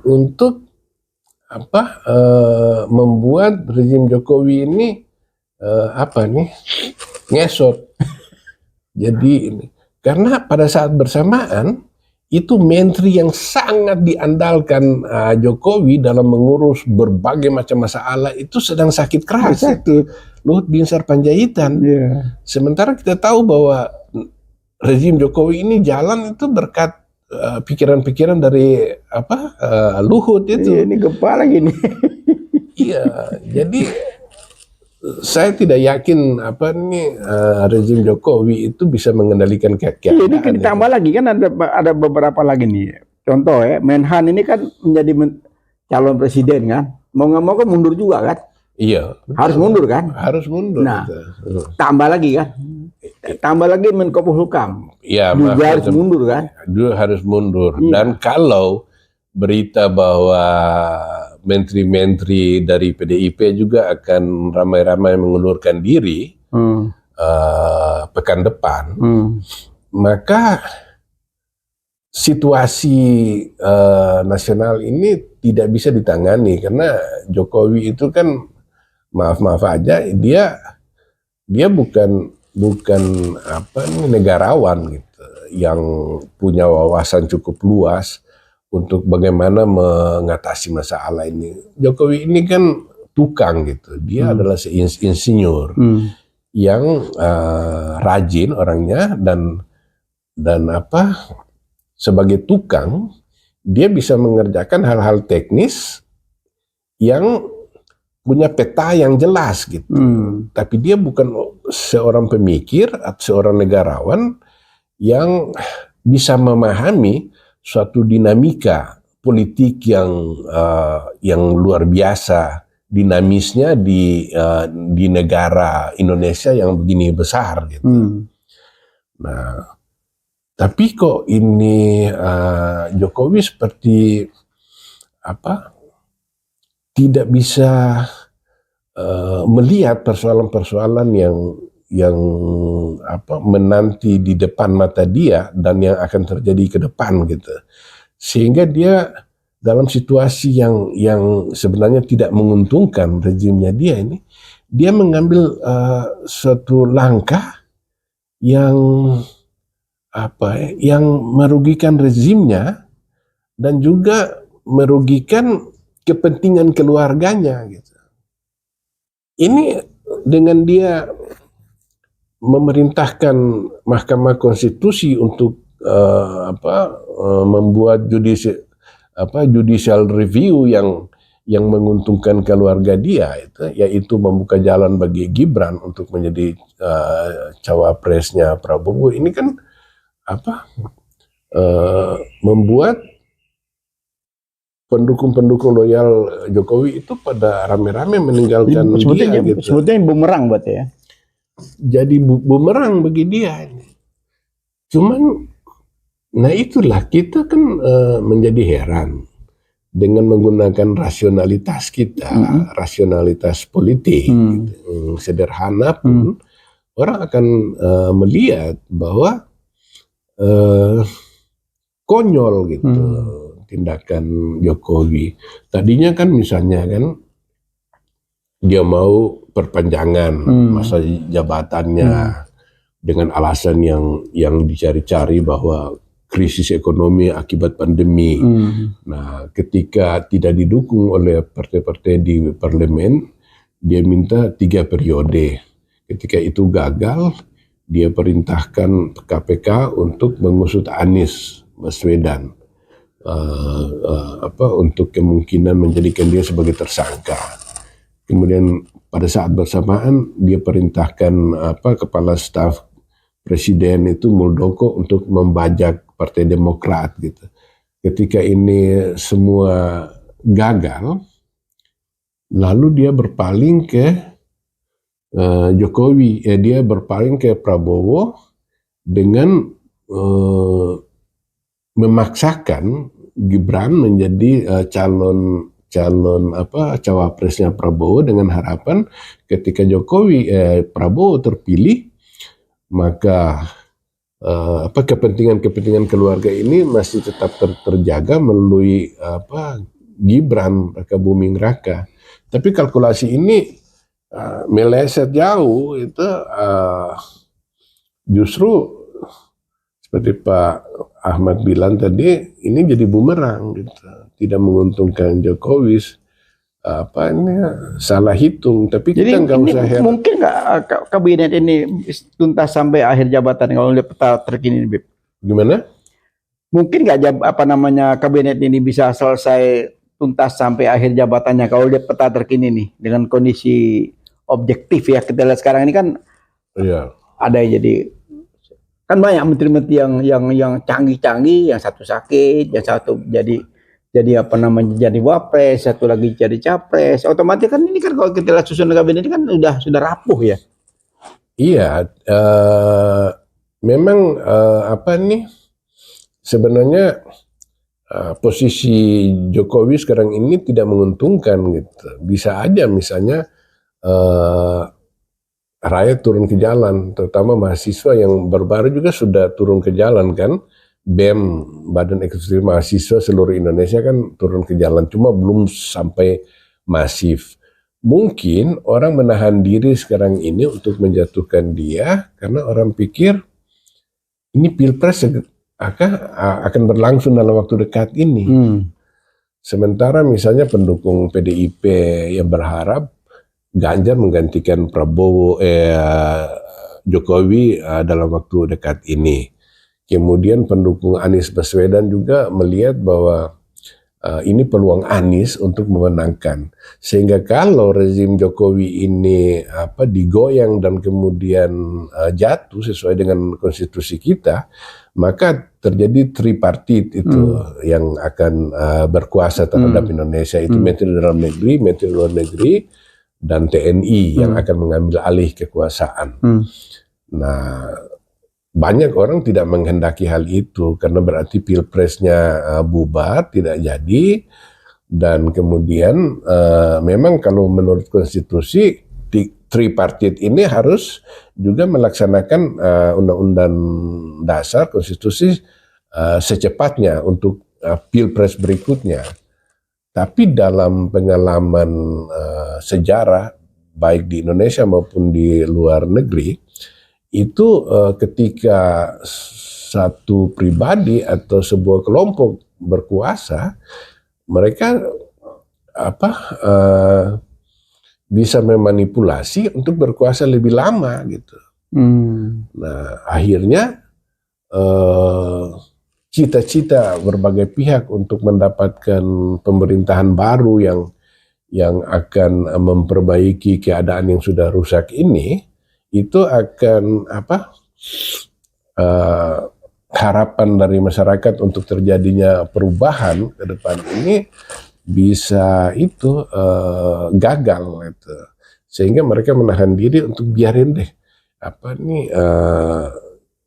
untuk membuat rezim Jokowi ini ngesot. Jadi ini karena pada saat bersamaan itu menteri yang sangat diandalkan Jokowi dalam mengurus berbagai macam masalah itu sedang sakit keras. Luhut Binsar Panjaitan. Sementara kita tahu bahwa rezim Jokowi ini jalan itu berkat pikiran-pikiran dari Luhut itu. Ini gempa lagi nih. Iya, jadi saya tidak yakin rezim Jokowi itu bisa mengendalikan keadaan. Ini kan ditambah lagi kan ada beberapa lagi nih. Contoh Menhan ini kan menjadi calon presiden kan. Mau nggak mau kan mundur juga kan. Iya. Harus mundur kan. Harus mundur. Nah, tambah lagi kan. Tambah lagi Menko Polhukam. Iya, juga harus mundur kan. Juga harus mundur. Dan kalau berita bahwa menteri-menteri dari PDIP juga akan ramai-ramai mengundurkan diri pekan depan, maka situasi nasional ini tidak bisa ditangani karena Jokowi itu kan maaf aja dia bukan negarawan gitu yang punya wawasan cukup luas untuk bagaimana mengatasi masalah ini. Jokowi ini kan tukang gitu, dia adalah insinyur yang rajin orangnya dan sebagai tukang dia bisa mengerjakan hal-hal teknis yang punya peta yang jelas gitu. Tapi dia bukan seorang pemikir atau seorang negarawan yang bisa memahami suatu dinamika politik yang luar biasa dinamisnya di negara Indonesia yang begini besar gitu. Nah, tapi kok ini Jokowi seperti tidak bisa melihat persoalan-persoalan yang menanti di depan mata dia dan yang akan terjadi ke depan gitu. Sehingga dia dalam situasi yang sebenarnya tidak menguntungkan rezimnya dia mengambil suatu langkah yang yang merugikan rezimnya dan juga merugikan kepentingan keluarganya gitu. Ini dengan dia memerintahkan Mahkamah Konstitusi untuk membuat judicial review yang menguntungkan keluarga dia, yaitu membuka jalan bagi Gibran untuk menjadi cawapresnya Prabowo. Ini kan membuat pendukung-pendukung loyal Jokowi itu pada rame-rame meninggalkan dia gitu. Sebetulnya bumerang buat ya. Jadi bumerang bagi dia. Cuman, nah itulah kita kan menjadi heran dengan menggunakan rasionalitas kita, rasionalitas politik, gitu, sederhana pun orang akan melihat bahwa konyol gitu tindakan Jokowi. Tadinya kan misalnya kan dia mau perpanjangan masa jabatannya dengan alasan yang dicari-cari bahwa krisis ekonomi akibat pandemi. Nah, ketika tidak didukung oleh partai-partai di parlemen, dia minta 3 periode. Ketika itu gagal, dia perintahkan KPK untuk mengusut Anies Baswedan untuk kemungkinan menjadikan dia sebagai tersangka. Kemudian pada saat bersamaan dia perintahkan kepala staf presiden itu Muldoko untuk membajak Partai Demokrat gitu. Ketika ini semua gagal, lalu dia berpaling ke Jokowi, dia berpaling ke Prabowo dengan memaksakan Gibran menjadi calon cawapresnya Prabowo dengan harapan ketika Prabowo terpilih, maka kepentingan keluarga ini masih tetap terjaga melalui Gibran Raka Buming Raka. Tapi kalkulasi ini meleset jauh, itu justru seperti Pak Ahmad bilang tadi, ini jadi bumerang gitu. Tidak menguntungkan Jokowi. Ini salah hitung, tapi jadi kita nggak usah heran. Mungkin nggak kabinet ini tuntas sampai akhir jabatan kalau lihat peta terkini, Bib? Gimana? Mungkin nggak kabinet ini bisa selesai tuntas sampai akhir jabatannya kalau lihat peta terkini nih dengan kondisi objektif ya. Kita lihat sekarang ini kan ada jadi kan banyak menteri-menteri yang canggih-canggih, yang satu sakit, yang satu jadi jadi wapres, satu lagi jadi capres. Otomatis kan ini kan kalau kita lihat susunan kabinet ini kan sudah rapuh ya. Iya, memang sebenarnya posisi Jokowi sekarang ini tidak menguntungkan gitu. Bisa aja misalnya rakyat turun ke jalan, terutama mahasiswa yang baru-baru juga sudah turun ke jalan kan. BEM, Badan Eksekutif Mahasiswa seluruh Indonesia kan turun ke jalan, cuma belum sampai masif. Mungkin orang menahan diri sekarang ini untuk menjatuhkan dia karena orang pikir ini pilpres akan berlangsung dalam waktu dekat ini. Sementara misalnya pendukung PDIP yang berharap Ganjar menggantikan Jokowi dalam waktu dekat ini. Kemudian pendukung Anies Baswedan juga melihat bahwa ini peluang Anies untuk memenangkan. Sehingga kalau rezim Jokowi ini digoyang dan kemudian jatuh sesuai dengan konstitusi kita, maka terjadi tripartit itu yang akan berkuasa terhadap Indonesia. Itu Menteri Dalam Negeri, Menteri Luar Negeri, dan TNI yang akan mengambil alih kekuasaan. Nah, banyak orang tidak menghendaki hal itu karena berarti pilpresnya bubar, tidak jadi, dan kemudian memang kalau menurut konstitusi tripartit ini harus juga melaksanakan undang-undang dasar konstitusi secepatnya untuk pilpres berikutnya. Tapi dalam pengalaman sejarah baik di Indonesia maupun di luar negeri, itu ketika satu pribadi atau sebuah kelompok berkuasa, mereka bisa memanipulasi untuk berkuasa lebih lama gitu. Nah, akhirnya cita-cita berbagai pihak untuk mendapatkan pemerintahan baru yang akan memperbaiki keadaan yang sudah rusak ini, itu akan harapan dari masyarakat untuk terjadinya perubahan ke depan ini bisa gagal gitu. Sehingga mereka menahan diri untuk biarin deh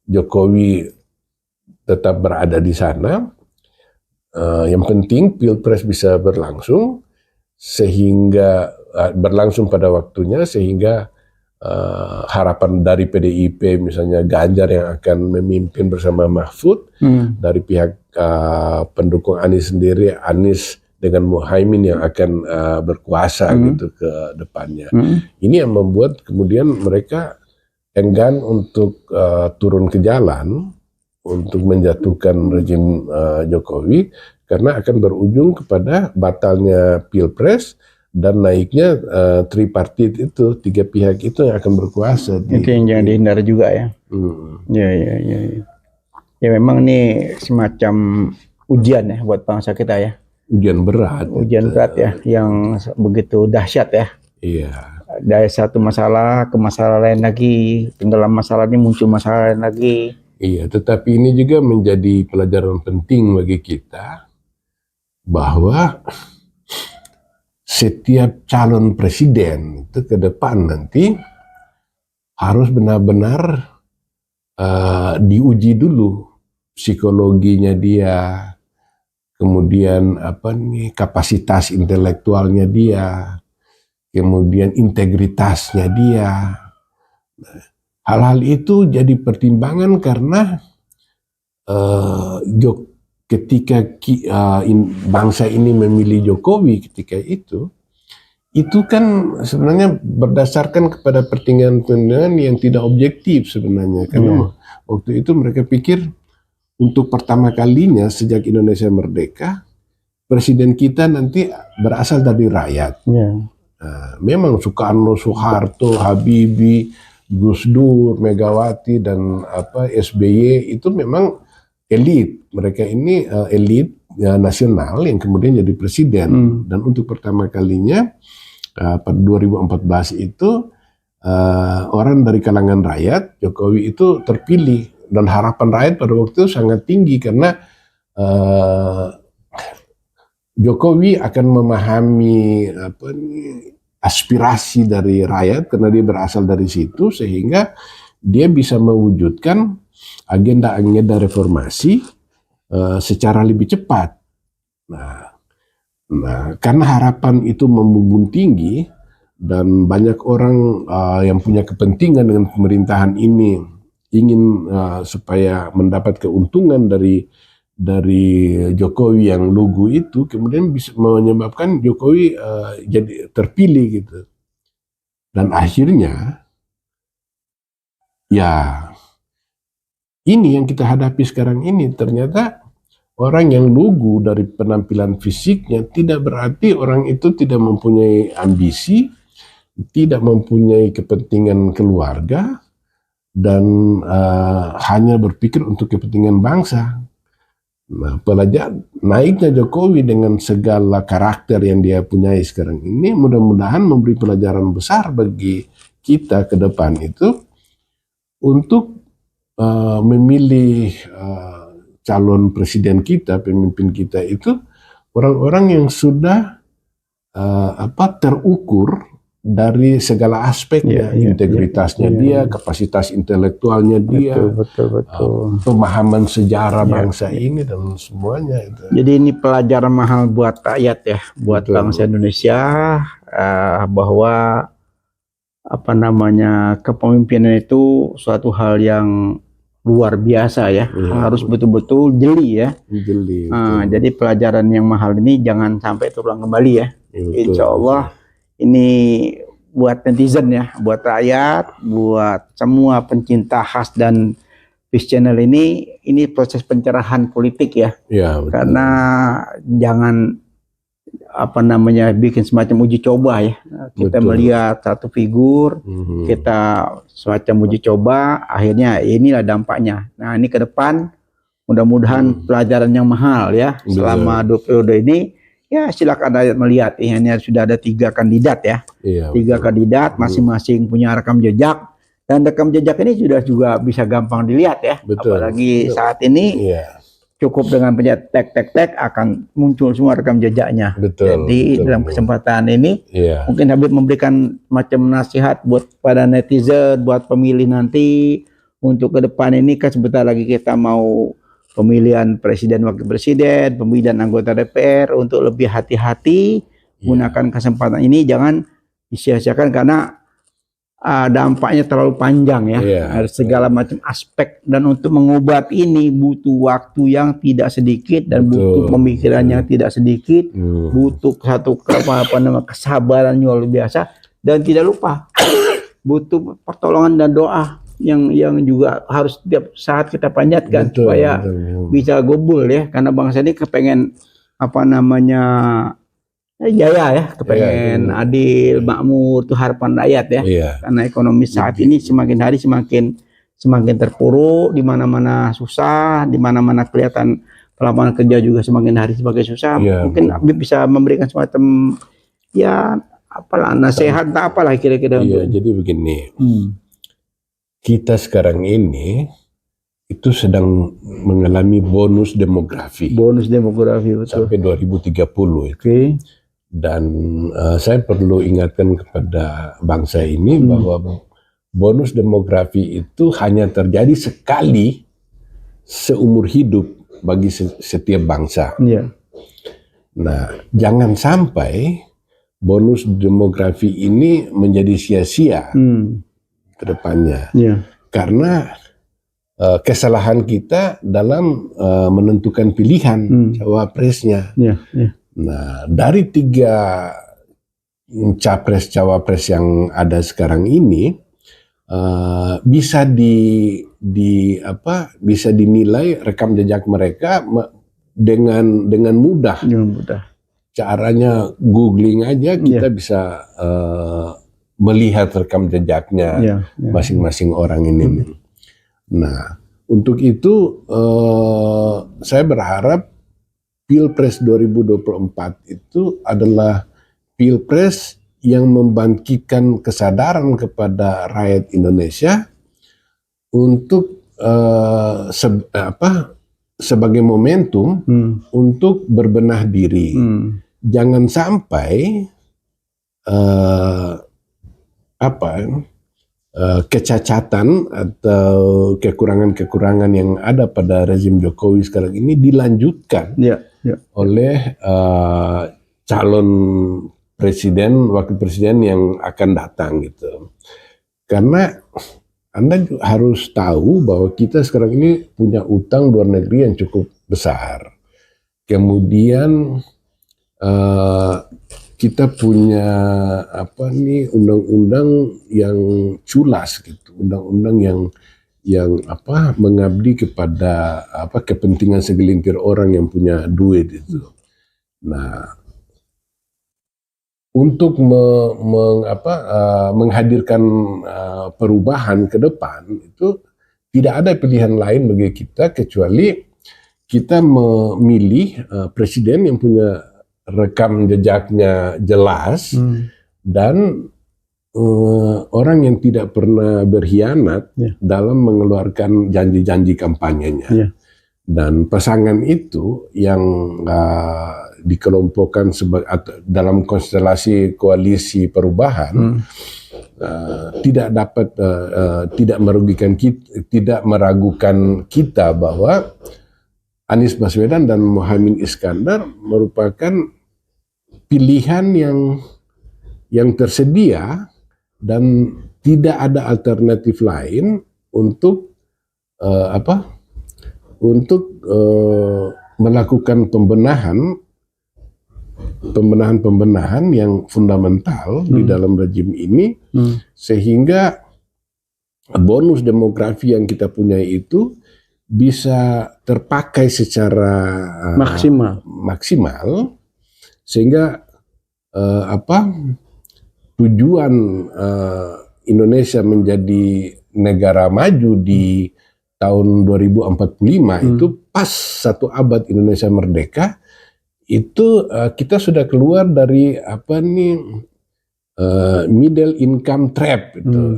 Jokowi tetap berada di sana. Yang penting Pilpres bisa berlangsung berlangsung pada waktunya, sehingga harapan dari PDIP misalnya Ganjar yang akan memimpin bersama Mahfud, dari pihak pendukung Anies sendiri, Anies dengan Muhaimin yang akan berkuasa gitu ke depannya. Ini yang membuat kemudian mereka enggan untuk turun ke jalan untuk menjatuhkan rezim Jokowi, karena akan berujung kepada batalnya Pilpres dan naiknya tripartit itu, 3 pihak itu yang akan berkuasa. Itu yang jangan dihindari juga ya. Ya memang ini semacam ujian ya buat bangsa kita ya. Ujian berat. Ujian berat ya, yang begitu dahsyat ya. Iya. Dari satu masalah ke masalah lain lagi, dalam masalah ini muncul masalah lain lagi. Iya, tetapi ini juga menjadi pelajaran penting bagi kita bahwa setiap calon presiden itu ke depan nanti harus benar-benar diuji dulu psikologinya dia, kemudian kapasitas intelektualnya dia, kemudian integritasnya dia. Hal-hal itu jadi pertimbangan karena ketika bangsa ini memilih Jokowi ketika itu kan sebenarnya berdasarkan kepada pertimbangan yang tidak objektif sebenarnya. Karena waktu itu mereka pikir untuk pertama kalinya sejak Indonesia merdeka, presiden kita nanti berasal dari rakyat. Nah, memang Soekarno, Soeharto, Habibie, Gus Dur, Megawati, dan SBY itu memang elit. Mereka ini elit nasional yang kemudian jadi presiden. Dan untuk pertama kalinya pada 2014 itu orang dari kalangan rakyat, Jokowi itu terpilih, dan harapan rakyat pada waktu itu sangat tinggi karena Jokowi akan memahami aspirasi dari rakyat karena dia berasal dari situ, sehingga dia bisa mewujudkan agenda-agenda reformasi secara lebih cepat. Nah, karena harapan itu membumbung tinggi dan banyak orang yang punya kepentingan dengan pemerintahan ini ingin supaya mendapat keuntungan dari Jokowi yang lugu itu, kemudian bisa menyebabkan Jokowi jadi terpilih gitu. Dan akhirnya ya ini yang kita hadapi sekarang ini, ternyata orang yang lugu dari penampilan fisiknya tidak berarti orang itu tidak mempunyai ambisi, tidak mempunyai kepentingan keluarga, dan hanya berpikir untuk kepentingan bangsa. Nah, naiknya Jokowi dengan segala karakter yang dia punyai sekarang ini mudah-mudahan memberi pelajaran besar bagi kita ke depan itu untuk memilih calon presiden kita, pemimpin kita itu orang-orang yang sudah terukur dari segala aspeknya, integritasnya dia, kapasitas intelektualnya dia, betul. Pemahaman sejarah bangsa ini dan semuanya itu. Jadi ini pelajaran mahal buat rakyat ya, buat bangsa Indonesia, bahwa kepemimpinan itu suatu hal yang luar biasa ya. Iya. Harus betul-betul jeli ya. Jeli. Jadi pelajaran yang mahal ini jangan sampai terulang kembali ya. Betul, Insya Allah ini buat netizen ya, buat rakyat, buat semua pencinta khas dan Fish Channel ini proses pencerahan politik ya. Ya, betul. Karena jangan bikin semacam uji coba ya. Kita Betul. melihat satu figur, kita semacam uji coba, akhirnya inilah dampaknya. Nah, ini ke depan mudah-mudahan pelajaran yang mahal ya. Betul. Selama 2 periode ini ya silakan rakyat melihat. Ini sudah ada 3 kandidat ya. Iya, 3 kandidat masing-masing punya rekam jejak, dan rekam jejak ini sudah juga bisa gampang dilihat ya. Betul. Apalagi saat ini Iya. cukup dengan pencet tek akan muncul semua rekam jejaknya. Betul. Jadi betul. dalam kesempatan ini Iya. mungkin Habib memberikan macam nasihat buat pada netizen, buat pemilih nanti untuk ke depan ini kan sebentar lagi kita mau pemilihan presiden, wakil presiden, pemilihan anggota DPR, untuk lebih hati-hati gunakan kesempatan ini, jangan disia-siakan karena dampaknya terlalu panjang ya. Iya. Ada segala macam aspek, dan untuk mengubah ini butuh waktu yang tidak sedikit dan butuh pemikiran yang tidak sedikit, butuh satu kesabaran yang luar biasa, dan tidak lupa butuh pertolongan dan doa yang juga harus setiap saat kita panjatkan supaya bisa gobul ya, karena bangsa ini kepengen jaya ya, kepengen adil, makmur, itu harapan rakyat ya. Iya. Karena ekonomi saat ini semakin hari semakin terpuruk, di mana-mana susah, di mana-mana kelihatan lapangan kerja juga semakin hari semakin susah. Iya, Mungkin Habib bisa memberikan semacam ya nasihat apalah kira-kira. Iya, jadi begini. Kita sekarang ini itu sedang mengalami bonus demografi. Bonus demografi, betul. Sampai 2030 itu. Oke. Dan saya perlu ingatkan kepada bangsa ini bahwa bonus demografi itu hanya terjadi sekali seumur hidup bagi setiap bangsa. Iya. Nah, jangan sampai bonus demografi ini menjadi sia-sia ke depannya. Iya. Karena kesalahan kita dalam menentukan pilihan cawapresnya. Iya. Iya. Nah, dari 3 capres-cawapres yang ada sekarang ini bisa bisa dinilai rekam jejak mereka dengan mudah. Dengan mudah. Caranya googling aja kita bisa melihat rekam jejaknya masing-masing orang ini. Nah, untuk itu saya berharap Pilpres 2024 itu adalah Pilpres yang membangkitkan kesadaran kepada rakyat Indonesia untuk sebagai momentum untuk berbenah diri. Jangan sampai kecacatan atau kekurangan-kekurangan yang ada pada rezim Jokowi sekarang ini dilanjutkan oleh calon presiden, wakil presiden yang akan datang gitu. Karena Anda harus tahu bahwa kita sekarang ini punya utang luar negeri yang cukup besar. Kemudian kita punya undang-undang yang culas gitu, undang-undang yang mengabdi kepada kepentingan segelintir orang yang punya duit itu. Nah, untuk menghadirkan perubahan ke depan itu tidak ada pilihan lain bagi kita kecuali kita memilih presiden yang punya rekam jejaknya jelas dan orang yang tidak pernah berkhianat dalam mengeluarkan janji-janji kampanyenya. Dan pasangan itu yang dikelompokkan dalam konstelasi koalisi perubahan tidak merugikan kita, tidak meragukan kita bahwa Anies Baswedan dan Muhaimin Iskandar merupakan pilihan yang tersedia dan tidak ada alternatif lain untuk apa untuk melakukan pembenahan yang fundamental di dalam rejim ini, sehingga bonus demografi yang kita punya itu bisa terpakai secara maksimal sehingga tujuan Indonesia menjadi negara maju di tahun 2045 itu pas 1 abad Indonesia merdeka, itu kita sudah keluar dari middle income trap itu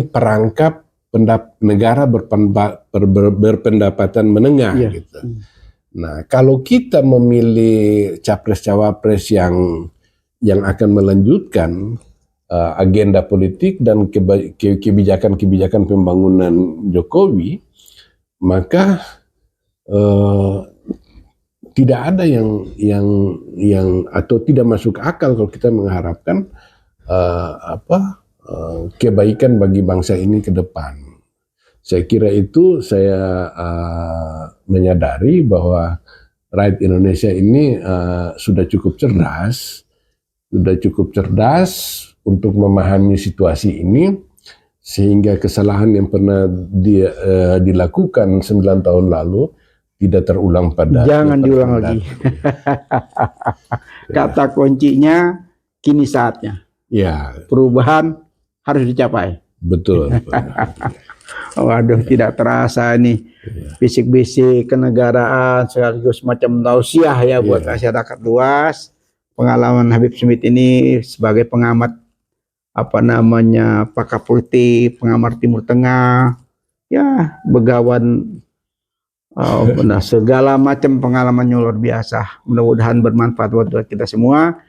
perangkap negara berpendapatan menengah gitu. Nah, kalau kita memilih capres-cawapres yang akan melanjutkan agenda politik dan kebijakan-kebijakan pembangunan Jokowi, maka tidak ada yang atau tidak masuk akal kalau kita mengharapkan kebaikan bagi bangsa ini ke depan. Saya kira itu saya menyadari bahwa rakyat Indonesia ini sudah cukup cerdas untuk memahami situasi ini, sehingga kesalahan yang pernah dilakukan 9 tahun lalu tidak terulang pada. Jangan diulang lagi. Kata kuncinya kini saatnya. Ya. Perubahan harus dicapai. Betul. Waduh, tidak terasa nih bisik-bisik kenegaraan sekaligus macam tausiah ya buat masyarakat luas. Pengalaman Habib Smith ini sebagai pengamat pakar politik, pengamat Timur Tengah, ya begawan segala macam pengalamannya luar biasa. Mudah-mudahan bermanfaat buat kita semua.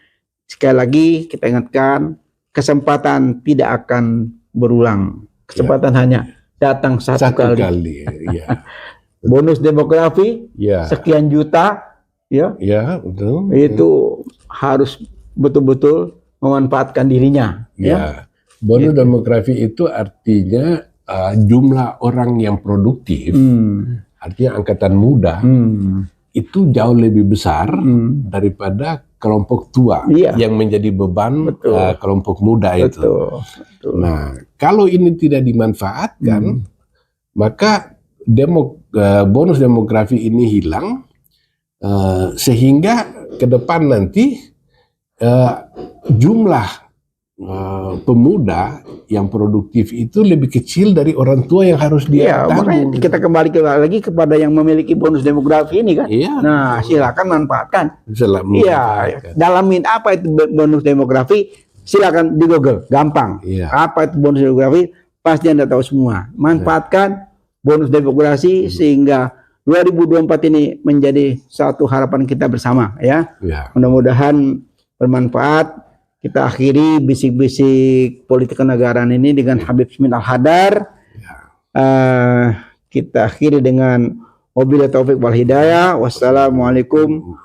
Sekali lagi kita ingatkan, kesempatan tidak akan berulang. Kesempatan hanya datang satu kali. Ya. Bonus demografi sekian juta, betul. Itu harus betul-betul memanfaatkan dirinya. Bonus demografi itu artinya jumlah orang yang produktif, artinya angkatan muda itu jauh lebih besar daripada kelompok tua yang menjadi beban kelompok muda itu. Betul. Nah, kalau ini tidak dimanfaatkan, maka bonus demografi ini hilang, sehingga ke depan nanti jumlah pemuda yang produktif itu lebih kecil dari orang tua yang harus dia tanggung. Makanya kita kembali lagi kepada yang memiliki bonus demografi ini kan. Nah, silakan manfaatkan. Dalamin apa itu bonus demografi, silakan di Google, gampang. Apa itu bonus demografi, pasti Anda tahu semua. Manfaatkan bonus demografi sehingga 2024 ini menjadi satu harapan kita bersama ya. Mudah-mudahan bermanfaat. Kita akhiri bisik-bisik politik kenegaraan ini dengan Habib Smith Al-Hadar. Kita akhiri dengan wabillahi taufik wal hidayah. Wassalamualaikum.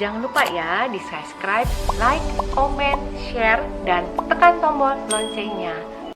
Jangan lupa ya di subscribe, like, comment, share, dan tekan tombol loncengnya.